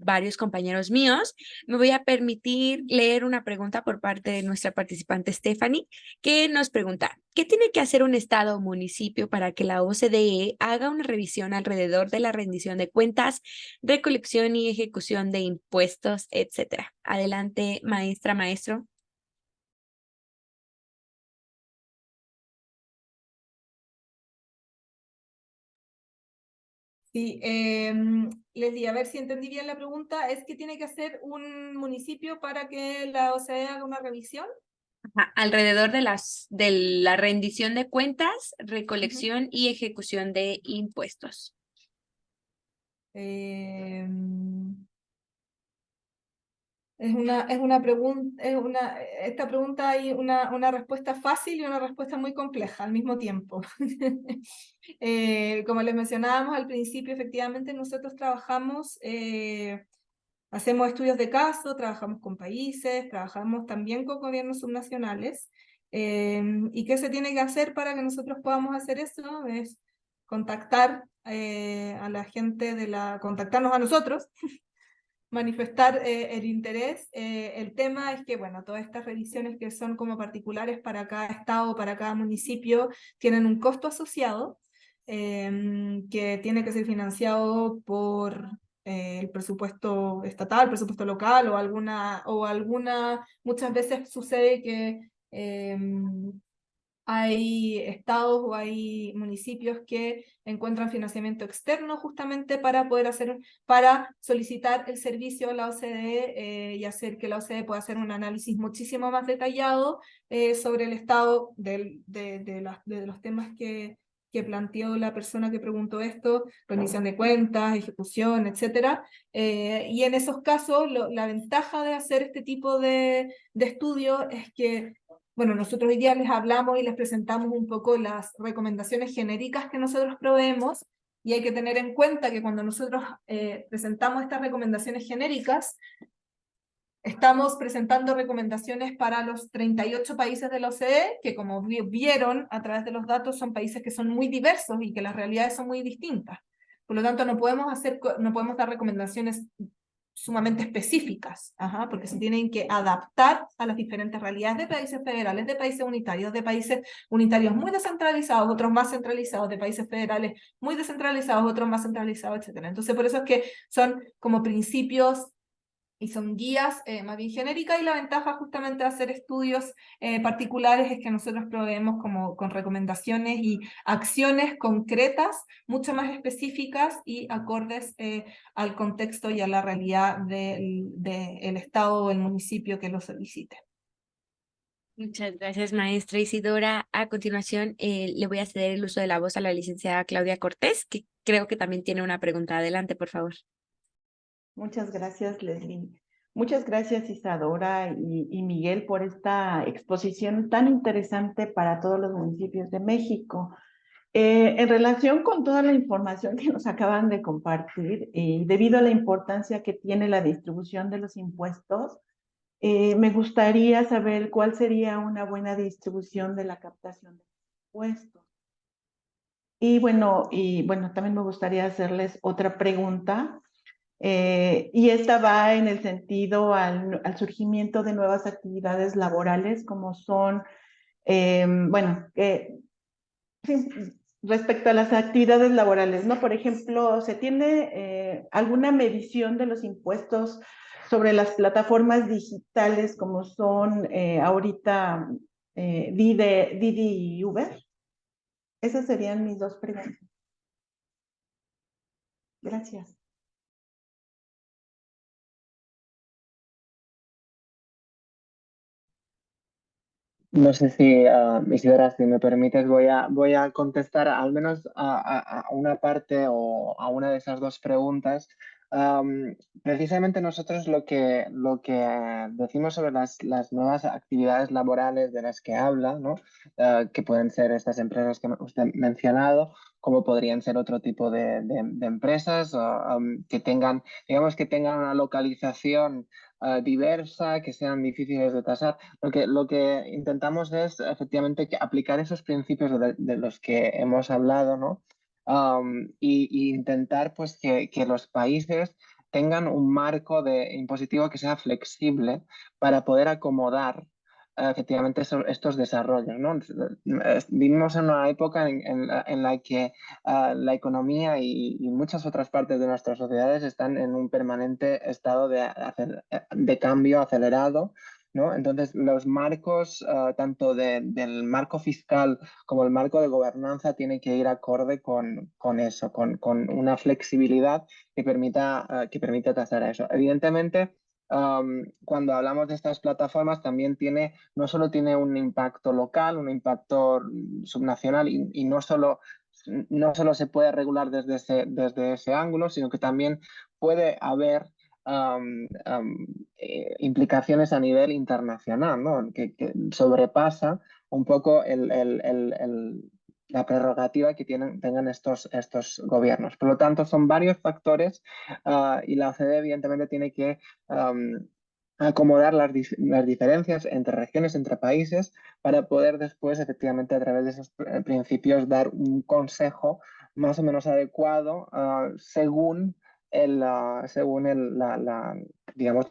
varios compañeros míos, me voy a permitir leer una pregunta por parte de nuestra participante Stephanie, que nos pregunta: ¿qué tiene que hacer un estado o municipio para que la OCDE haga una revisión alrededor de la rendición de cuentas, recolección y ejecución de impuestos, etcétera? Adelante, maestra, maestro. Sí, Leslie, a ver si entendí bien la pregunta. ¿Es qué tiene que hacer un municipio para que la OCDE haga una revisión? Alrededor de la rendición de cuentas, recolección y ejecución de impuestos. Es una pregunta, esta pregunta hay una respuesta fácil y una respuesta muy compleja al mismo tiempo. Como les mencionábamos al principio, efectivamente nosotros trabajamos, hacemos estudios de caso, trabajamos con países, trabajamos también con gobiernos subnacionales. ¿Y qué se tiene que hacer para que nosotros podamos hacer eso? Es contactar a la gente contactarnos a nosotros manifestar el interés. El tema es que, bueno, todas estas revisiones que son como particulares para cada estado, para cada municipio, tienen un costo asociado que tiene que ser financiado por el presupuesto estatal, el presupuesto local muchas veces sucede que hay estados o hay municipios que encuentran financiamiento externo justamente para solicitar el servicio a la OCDE y hacer que la OCDE pueda hacer un análisis muchísimo más detallado sobre el estado de los temas que planteó la persona que preguntó esto, rendición de cuentas, ejecución, etcétera. Y en esos casos, la ventaja de hacer este tipo de estudio es que bueno, nosotros hoy día les hablamos y les presentamos un poco las recomendaciones genéricas que nosotros proveemos y hay que tener en cuenta que cuando nosotros presentamos estas recomendaciones genéricas, estamos presentando recomendaciones para los 38 países de la OCDE, que como vieron a través de los datos son países que son muy diversos y que las realidades son muy distintas. Por lo tanto, no podemos dar recomendaciones sumamente específicas, porque se tienen que adaptar a las diferentes realidades de países federales, de países unitarios muy descentralizados, otros más centralizados, de países federales muy descentralizados, otros más centralizados, etc. Entonces, por eso es que son como principios y son guías más bien genéricas, y la ventaja justamente de hacer estudios particulares es que nosotros proveemos con recomendaciones y acciones concretas, mucho más específicas y acordes al contexto y a la realidad del estado o el municipio que lo solicite. Muchas gracias, maestra Isidora. A continuación, le voy a ceder el uso de la voz a la licenciada Claudia Cortés, que creo que también tiene una pregunta. Adelante, por favor. Muchas gracias, Leslie. Muchas gracias, Isadora y Miguel, por esta exposición tan interesante para todos los municipios de México. En relación con toda la información que nos acaban de compartir, debido a la importancia que tiene la distribución de los impuestos, me gustaría saber cuál sería una buena distribución de la captación de impuestos. Y bueno, también me gustaría hacerles otra pregunta. Y esta va en el sentido al surgimiento de nuevas actividades laborales, como son, sí, respecto a las actividades laborales, ¿no? Por ejemplo, ¿se tiene alguna medición de los impuestos sobre las plataformas digitales como son ahorita Didi y Uber? Esas serían mis dos preguntas. Gracias. No sé si, Isidora, si me permites, voy a contestar al menos a una parte o a una de esas dos preguntas. Precisamente nosotros lo que decimos sobre las nuevas actividades laborales de las que habla, ¿no? Que pueden ser estas empresas que usted ha mencionado, como podrían ser otro tipo de empresas que tengan, digamos, que tengan una localización diversa, que sean difíciles de tasar. Lo que intentamos es efectivamente aplicar esos principios de los que hemos hablado, ¿no? Y intentar pues que los países tengan un marco impositivo que sea flexible para poder acomodar efectivamente estos desarrollos, ¿no? Vivimos en una época en la que la economía y muchas otras partes de nuestras sociedades están en un permanente estado de cambio acelerado, ¿no? Entonces, los marcos, tanto del marco fiscal como el marco de gobernanza, tiene que ir acorde con eso, con una flexibilidad que permita tasar a eso. Evidentemente, cuando hablamos de estas plataformas, también no solo tiene un impacto local, un impacto subnacional y no solo se puede regular desde ese ángulo, sino que también puede haber implicaciones a nivel internacional, ¿no? Que sobrepasa un poco la prerrogativa que tengan estos gobiernos. Por lo tanto, son varios factores y la OCDE evidentemente tiene que acomodar las diferencias entre regiones, entre países, para poder después, efectivamente, a través de esos principios, dar un consejo más o menos adecuado según según digamos,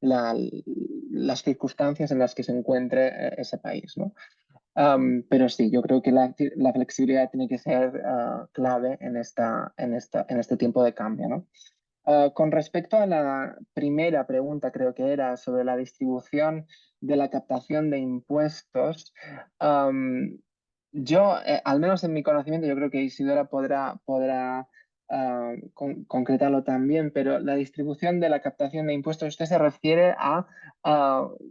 las circunstancias en las que se encuentre ese país, ¿no? Pero sí, yo creo que la flexibilidad tiene que ser clave en este tiempo de cambio, ¿no? Con respecto a la primera pregunta, creo que era sobre la distribución de la captación de impuestos, yo, al menos en mi conocimiento, yo creo que Isidora podrá concretarlo también, pero la distribución de la captación de impuestos, ¿usted se refiere a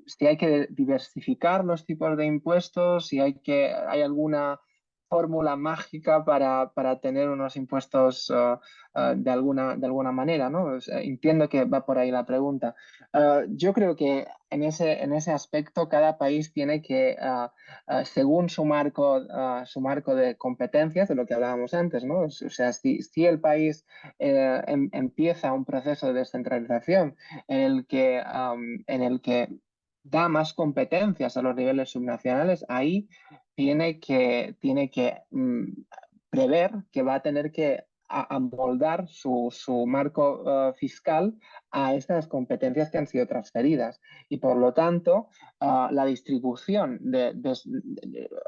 si hay que diversificar los tipos de impuestos, si hay alguna fórmula mágica para tener unos impuestos de alguna manera, ¿no? O sea, entiendo que va por ahí la pregunta. Yo creo que en ese aspecto cada país tiene que, según su marco de competencias, de lo que hablábamos antes, ¿no? O sea, si el país empieza un proceso de descentralización en el que da más competencias a los niveles subnacionales, ahí tiene que prever que va a tener que amoldar su marco fiscal a estas competencias que han sido transferidas. Y por lo tanto, la distribución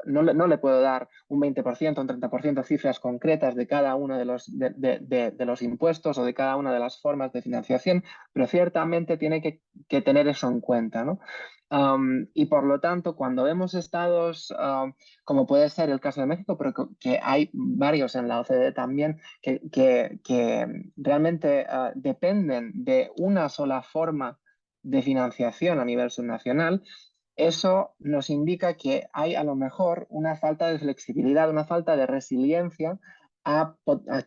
no le puedo dar un 20%, un 30% cifras concretas de cada uno de los impuestos o de cada una de las formas de financiación, pero ciertamente tiene que tener eso en cuenta, ¿no? Y por lo tanto, cuando vemos estados como puede ser el caso de México, pero que hay varios en la OCDE también, que realmente dependen de una sola forma de financiación a nivel subnacional, eso nos indica que hay a lo mejor una falta de flexibilidad, una falta de resiliencia a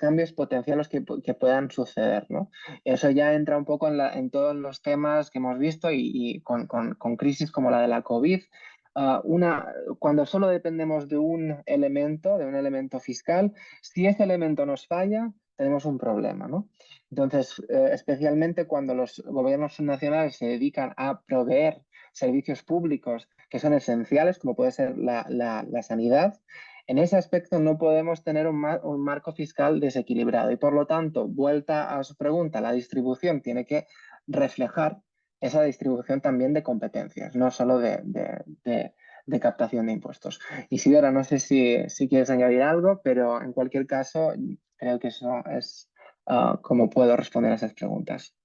cambios potenciales que puedan suceder, ¿no? Eso ya entra un poco en todos los temas que hemos visto y con crisis como la de la COVID. Cuando solo dependemos de un elemento fiscal, si ese elemento nos falla, tenemos un problema, ¿no? Entonces, especialmente cuando los gobiernos nacionales se dedican a proveer servicios públicos que son esenciales, como puede ser la sanidad, en ese aspecto no podemos tener un marco fiscal desequilibrado y por lo tanto, vuelta a su pregunta, la distribución tiene que reflejar esa distribución también de competencias, no solo de captación de impuestos. Isidora, no sé si quieres añadir algo, pero en cualquier caso, creo que eso es como puedo responder a esas preguntas.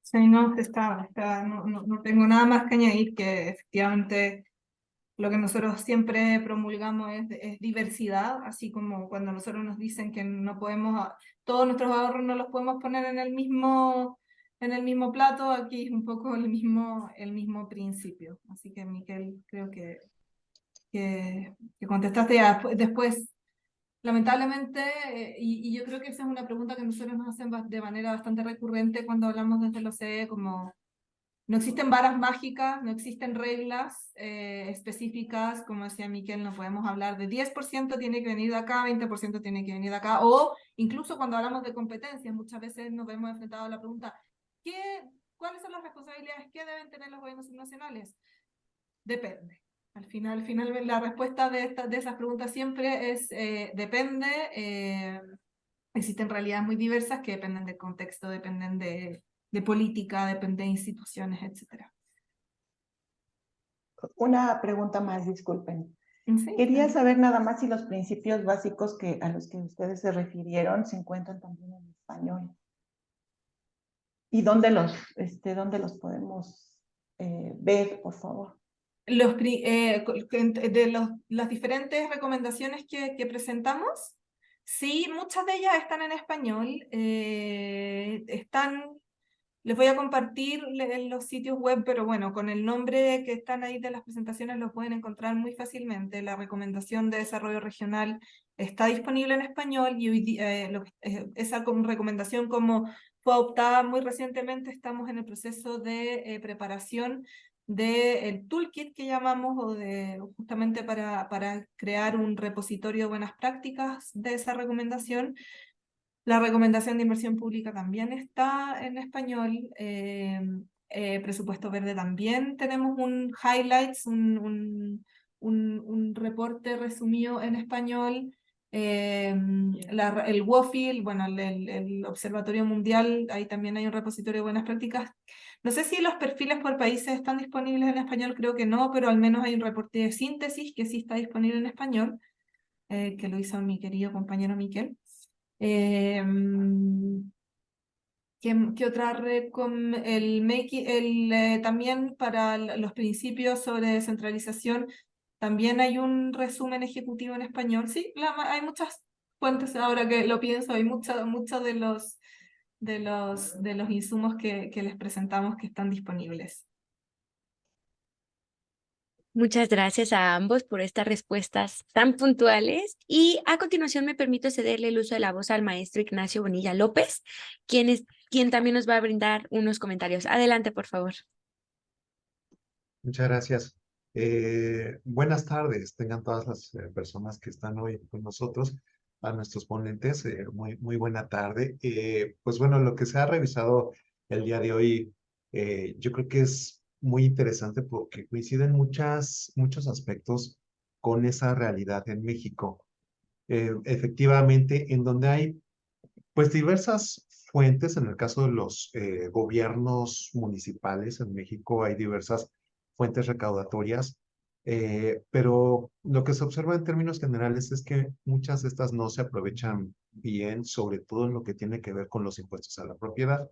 Sí, no, no tengo nada más que añadir que efectivamente lo que nosotros siempre promulgamos es diversidad, así como cuando nosotros nos dicen que no podemos, todos nuestros ahorros no los podemos poner en el mismo plato, aquí es un poco el mismo principio. Así que, Miquel, creo que contestaste ya. Después, lamentablemente, y yo creo que esa es una pregunta que nosotros nos hacen de manera bastante recurrente cuando hablamos desde el OCDE, como no existen varas mágicas, no existen reglas específicas, como decía Miquel, no podemos hablar de 10% tiene que venir de acá, 20% tiene que venir de acá, o incluso cuando hablamos de competencias, muchas veces nos vemos enfrentados a la pregunta, ¿cuáles son las responsabilidades que deben tener los gobiernos subnacionales? Depende. Al final la respuesta de esas preguntas siempre es depende. Existen realidades muy diversas que dependen del contexto, dependen de política, dependen de instituciones, etc. Una pregunta más, disculpen. ¿Sí? Quería saber nada más si los principios básicos a los que ustedes se refirieron se encuentran también en español. ¿Y dónde los podemos ver, por favor? Las diferentes recomendaciones que presentamos, sí, muchas de ellas están en español, les voy a compartir los sitios web, pero bueno, con el nombre que están ahí de las presentaciones lo pueden encontrar muy fácilmente. La recomendación de desarrollo regional está disponible en español y esa recomendación, como fue adoptada muy recientemente, estamos en el proceso de preparación del toolkit que llamamos, justamente para crear un repositorio de buenas prácticas de esa recomendación. La recomendación de inversión pública también está en español. Presupuesto verde también tenemos un highlights, un reporte resumido en español. el WOFI, bueno, el Observatorio Mundial, ahí también hay un repositorio de buenas prácticas. No sé si los perfiles por países están disponibles en español, creo que no, pero al menos hay un reporte de síntesis que sí está disponible en español, que lo hizo mi querido compañero Miquel. ¿Qué otra también para los principios sobre descentralización, también hay un resumen ejecutivo en español? Sí, hay muchas fuentes ahora que lo pienso, hay muchos de los insumos que les presentamos que están disponibles. Muchas gracias a ambos por estas respuestas tan puntuales y a continuación me permito cederle el uso de la voz al maestro Ignacio Bonilla López, quien también nos va a brindar unos comentarios. Adelante, por favor. Muchas gracias. Buenas tardes, tengan todas las personas que están hoy con nosotros, a nuestros ponentes, muy buena tarde. Pues bueno, lo que se ha revisado el día de hoy, yo creo que es muy interesante porque coinciden muchos aspectos con esa realidad en México. Efectivamente, en donde hay pues diversas fuentes, en el caso de los gobiernos municipales en México hay diversas fuentes recaudatorias, pero lo que se observa en términos generales es que muchas de estas no se aprovechan bien, sobre todo en lo que tiene que ver con los impuestos a la propiedad.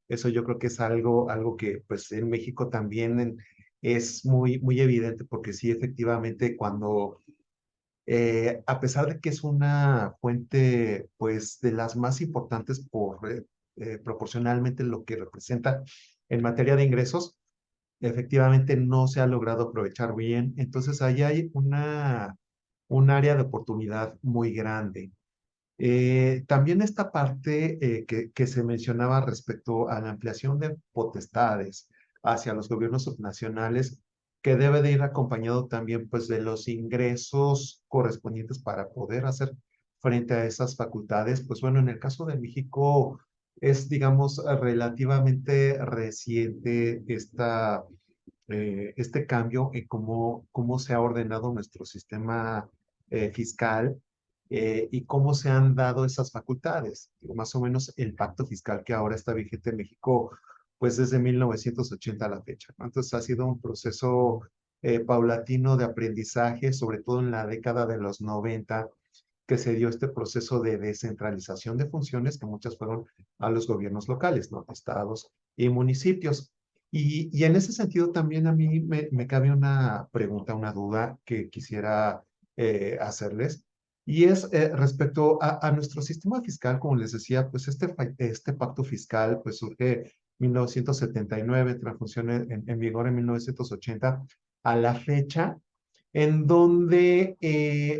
Eso yo creo que es algo que pues en México también es muy evidente porque sí, efectivamente, cuando a pesar de que es una fuente, pues, de las más importantes proporcionalmente lo que representa en materia de ingresos, efectivamente no se ha logrado aprovechar bien. Entonces, ahí hay un área de oportunidad muy grande. También esta parte que se mencionaba respecto a la ampliación de potestades hacia los gobiernos subnacionales, que debe de ir acompañado también pues de los ingresos correspondientes para poder hacer frente a esas facultades. Pues bueno, en el caso de México es, digamos, relativamente reciente este cambio en cómo se ha ordenado nuestro sistema fiscal y cómo se han dado esas facultades. Más o menos el pacto fiscal que ahora está vigente en México, pues desde 1980 a la fecha, ¿no? Entonces ha sido un proceso paulatino de aprendizaje, sobre todo en la década de los 90, que se dio este proceso de descentralización de funciones, que muchas fueron a los gobiernos locales, ¿no? Estados y municipios. Y en ese sentido también a mí me cabe una pregunta, una duda que quisiera hacerles. Y es respecto a nuestro sistema fiscal, como les decía, pues este pacto fiscal pues surge en 1979, entra en función en vigor en 1980, a la fecha en donde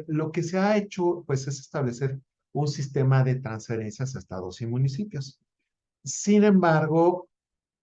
lo que se ha hecho pues es establecer un sistema de transferencias a estados y municipios. Sin embargo,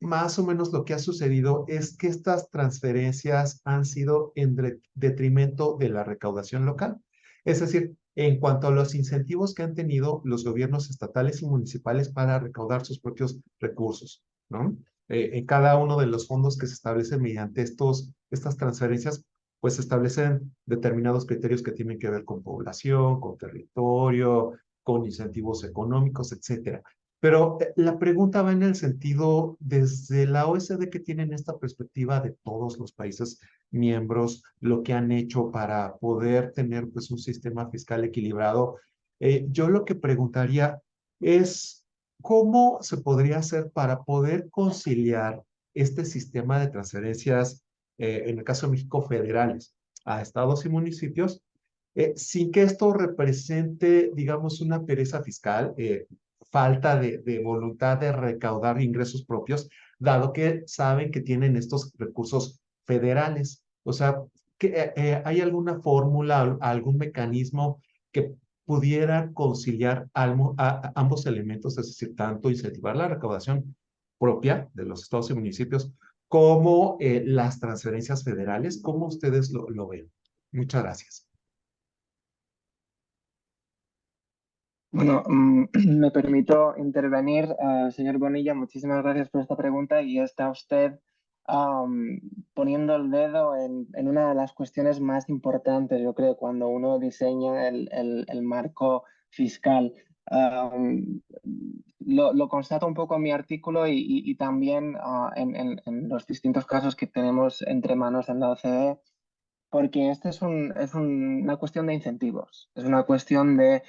más o menos lo que ha sucedido es que estas transferencias han sido en detrimento de la recaudación local. Es decir, en cuanto a los incentivos que han tenido los gobiernos estatales y municipales para recaudar sus propios recursos, ¿no? En cada uno de los fondos que se establecen mediante estas transferencias, pues se establecen determinados criterios que tienen que ver con población, con territorio, con incentivos económicos, etcétera. Pero la pregunta va en el sentido, desde la OECD, que tienen esta perspectiva de todos los países miembros, lo que han hecho para poder tener pues un sistema fiscal equilibrado. Yo lo que preguntaría es, ¿cómo se podría hacer para poder conciliar este sistema de transferencias, en el caso de México, federales a estados y municipios, sin que esto represente, digamos, una pereza fiscal, falta de voluntad de recaudar ingresos propios, dado que saben que tienen estos recursos federales? O sea, ¿hay alguna fórmula, algún mecanismo que pudiera conciliar ambos elementos, es decir, tanto incentivar la recaudación propia de los estados y municipios como las transferencias federales? ¿Cómo ustedes lo ven? Muchas gracias. Bueno, me permito intervenir, señor Bonilla. Muchísimas gracias por esta pregunta y está usted poniendo el dedo en una de las cuestiones más importantes, yo creo, cuando uno diseña el marco fiscal. Am, lo constato un poco en mi artículo y también en los distintos casos que tenemos entre manos en la OCDE, porque este es una cuestión de incentivos, es una cuestión de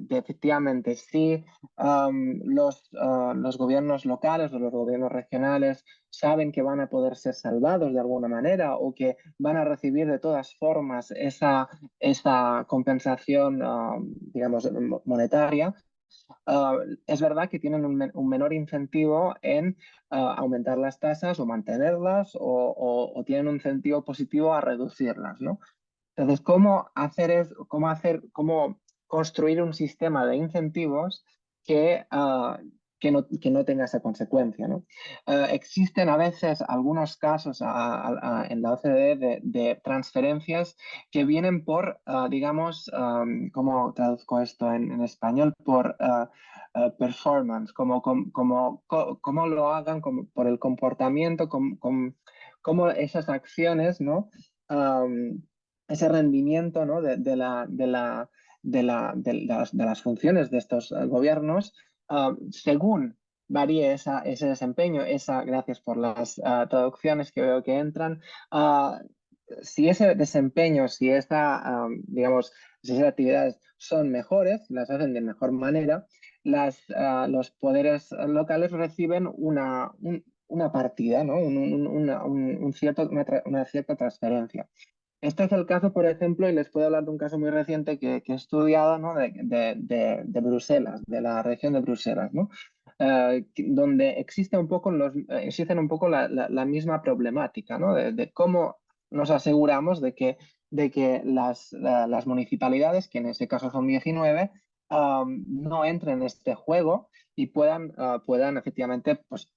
efectivamente, si los gobiernos locales o los gobiernos regionales saben que van a poder ser salvados de alguna manera o que van a recibir de todas formas esa compensación, digamos, monetaria. Es verdad que tienen un menor incentivo en aumentar las tasas o mantenerlas o tienen un incentivo positivo a reducirlas, ¿no? Entonces, cómo construir un sistema de incentivos que no tenga esa consecuencia, ¿no? Existen a veces algunos casos en la OCDE de transferencias que vienen por, digamos, ¿cómo traduzco esto en español? Por performance, como lo hagan, por el comportamiento, como esas acciones, ¿no? Ese rendimiento, ¿no? de las funciones de estos gobiernos, según varíe ese desempeño, gracias por las traducciones que veo que entran, ah, si ese desempeño, digamos, si esas actividades son mejores, las hacen de mejor manera, los poderes locales reciben una partida, ¿no? Una cierta transferencia. Este es el caso, por ejemplo, y les puedo hablar de un caso muy reciente que he estudiado, ¿no? de Bruselas, de la región de Bruselas, ¿no? Donde existen un poco la misma problemática, ¿no? De cómo nos aseguramos de que las municipalidades, que en este caso son 19, no entren en este juego y puedan efectivamente pues,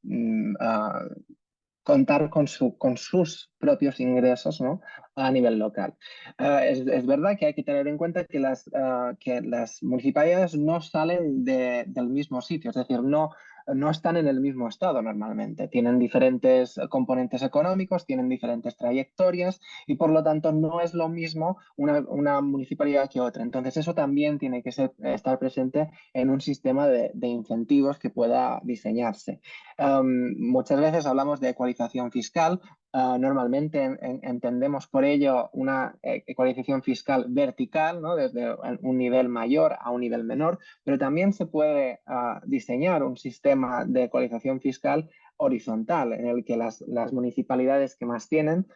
contar con sus propios ingresos, ¿no? A nivel local. Es verdad que hay que tener en cuenta que las municipalidades no salen del mismo sitio, es decir, no están en el mismo estado normalmente. Tienen diferentes componentes económicos, tienen diferentes trayectorias y por lo tanto no es lo mismo una municipalidad que otra. Entonces eso también tiene que estar presente en un sistema de incentivos que pueda diseñarse. Muchas veces hablamos de ecualización fiscal. Normalmente entendemos por ello una ecualización fiscal vertical, ¿no? Desde un nivel mayor a un nivel menor, pero también se puede diseñar un sistema de ecualización fiscal horizontal en el que las municipalidades que más tienen,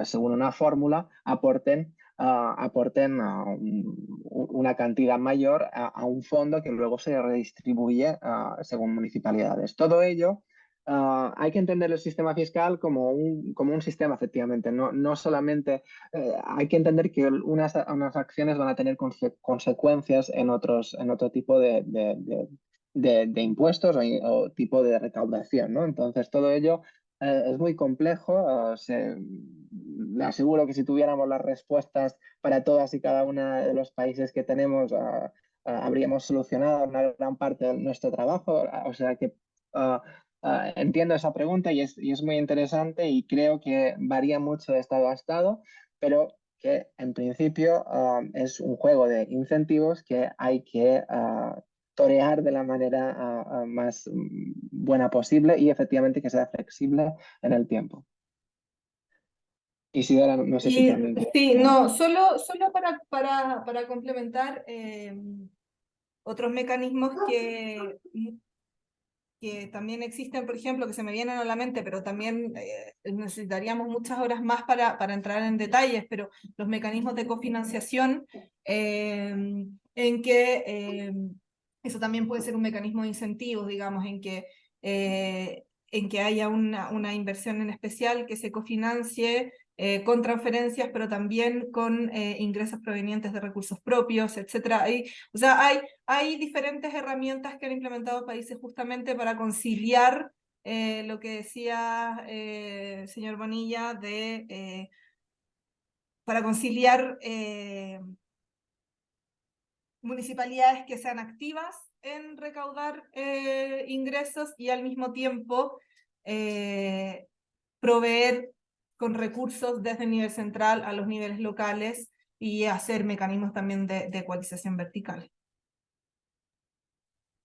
según una fórmula, aporten una cantidad mayor a un fondo que luego se redistribuye según municipalidades. Todo ello, hay que entender el sistema fiscal como un sistema, efectivamente. No solamente hay que entender que unas acciones van a tener consecuencias en otro tipo de impuestos o tipo de recaudación, ¿no? Entonces, todo ello es muy complejo. Le aseguro que si tuviéramos las respuestas para todas y cada uno de los países que tenemos, habríamos solucionado una gran parte de nuestro trabajo. O sea que entiendo esa pregunta y es muy interesante y creo que varía mucho de estado a estado, pero que en principio es un juego de incentivos que hay que torear de la manera más buena posible y efectivamente que sea flexible en el tiempo. Isidora, no sé si Y también. sí, no, solo para complementar otros mecanismos que también existen, por ejemplo, que se me vienen a la mente, pero también necesitaríamos muchas horas más para entrar en detalles, pero los mecanismos de cofinanciación, en que eso también puede ser un mecanismo de incentivos, digamos, en que haya una inversión en especial que se cofinancie con transferencias, pero también con ingresos provenientes de recursos propios, etcétera. O sea, hay diferentes herramientas que han implementado países justamente para conciliar lo que decía señor Bonilla, para conciliar municipalidades que sean activas en recaudar ingresos y al mismo tiempo proveer con recursos desde el nivel central a los niveles locales y hacer mecanismos también de ecualización vertical.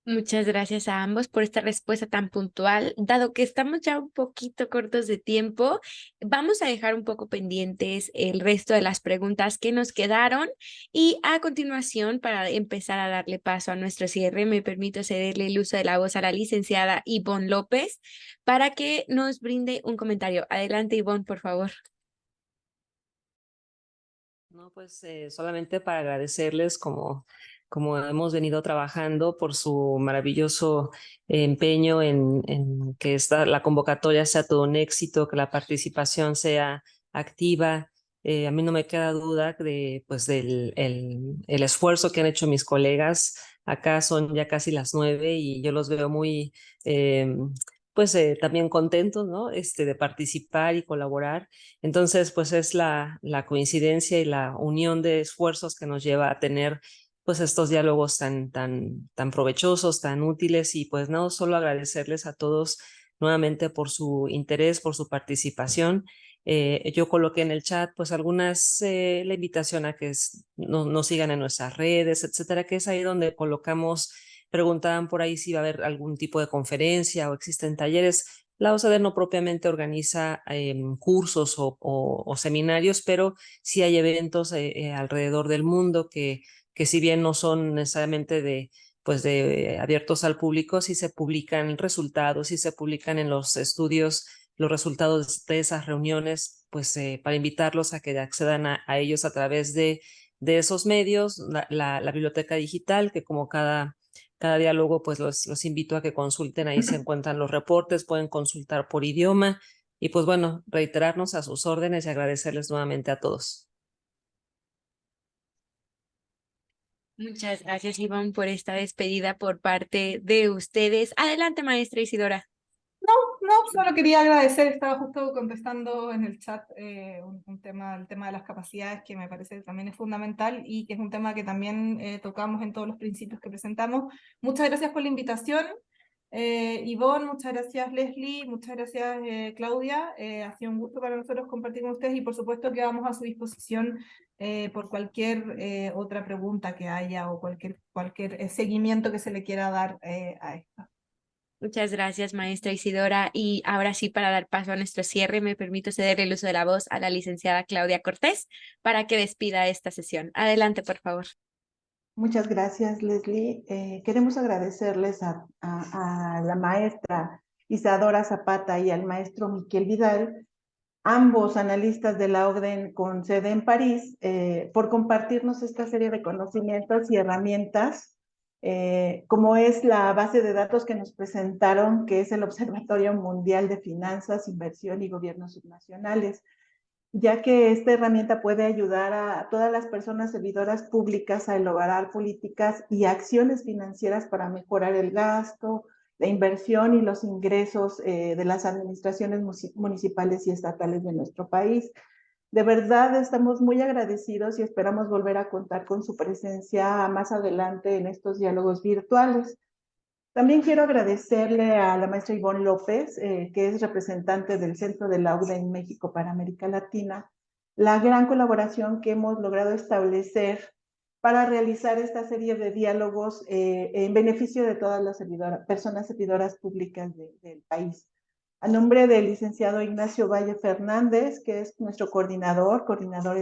Muchas gracias a ambos por esta respuesta tan puntual. Dado que estamos ya un poquito cortos de tiempo, vamos a dejar un poco pendientes el resto de las preguntas que nos quedaron y a continuación, para empezar a darle paso a nuestro cierre, me permito cederle el uso de la voz a la licenciada Ivonne López para que nos brinde un comentario. Adelante, Ivonne, por favor. No, pues solamente para agradecerles como hemos venido trabajando por su maravilloso empeño en que la convocatoria sea todo un éxito, que la participación sea activa. A mí no me queda duda del el esfuerzo que han hecho mis colegas. Acá son ya casi las 9 y yo los veo muy también contentos, ¿no? De participar y colaborar. Entonces, pues es la coincidencia y la unión de esfuerzos que nos lleva a tener pues estos diálogos tan provechosos, tan útiles, y pues no solo agradecerles a todos nuevamente por su interés, por su participación. Yo coloqué en el chat pues la invitación a que nos sigan en nuestras redes, etcétera, que es ahí donde colocamos. Preguntaban por ahí si va a haber algún tipo de conferencia o existen talleres. La OCDE no propiamente organiza cursos o seminarios, pero sí hay eventos alrededor del mundo que si bien no son necesariamente de abiertos al público, sí se publican resultados, sí se publican en los estudios los resultados de esas reuniones, pues para invitarlos a que accedan a ellos a través de esos medios, la biblioteca digital, que como cada diálogo, pues los invito a que consulten, ahí se encuentran los reportes, pueden consultar por idioma y pues bueno, reiterarnos a sus órdenes y agradecerles nuevamente a todos. Muchas gracias, Ivonne, por esta despedida por parte de ustedes. Adelante, maestra Isidora. No, solo quería agradecer, estaba justo contestando en el chat el tema de las capacidades, que me parece que también es fundamental y que es un tema que también tocamos en todos los principios que presentamos. Muchas gracias por la invitación, Ivonne, muchas gracias Leslie, muchas gracias Claudia, ha sido un gusto para nosotros compartir con ustedes y por supuesto que vamos a su disposición por cualquier otra pregunta que haya o cualquier seguimiento que se le quiera dar a esto. Muchas gracias, maestra Isidora. Y ahora sí, para dar paso a nuestro cierre, me permito ceder el uso de la voz a la licenciada Claudia Cortés para que despida esta sesión. Adelante, por favor. Muchas gracias, Leslie. Queremos agradecerles a la maestra Isadora Zapata y al maestro Miquel Vidal, ambos analistas de la OCDE con sede en París, por compartirnos esta serie de conocimientos y herramientas, como es la base de datos que nos presentaron, que es el Observatorio Mundial de Finanzas, Inversión y Gobiernos Subnacionales, ya que esta herramienta puede ayudar a todas las personas servidoras públicas a elaborar políticas y acciones financieras para mejorar el gasto, la inversión y los ingresos de las administraciones municipales y estatales de nuestro país. De verdad estamos muy agradecidos y esperamos volver a contar con su presencia más adelante en estos diálogos virtuales. También quiero agradecerle a la maestra Ivonne López, que es representante del Centro de la OCDE en México para América Latina, la gran colaboración que hemos logrado establecer para realizar esta serie de diálogos en beneficio de todas las personas servidoras públicas del país. A nombre del licenciado Ignacio Valle Fernández, que es nuestro coordinador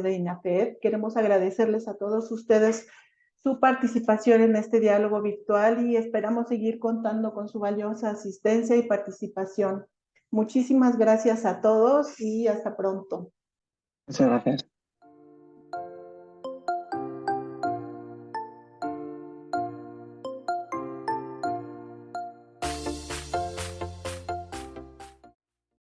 de INAFED, queremos agradecerles a todos ustedes su participación en este diálogo virtual y esperamos seguir contando con su valiosa asistencia y participación. Muchísimas gracias a todos y hasta pronto. Muchas gracias.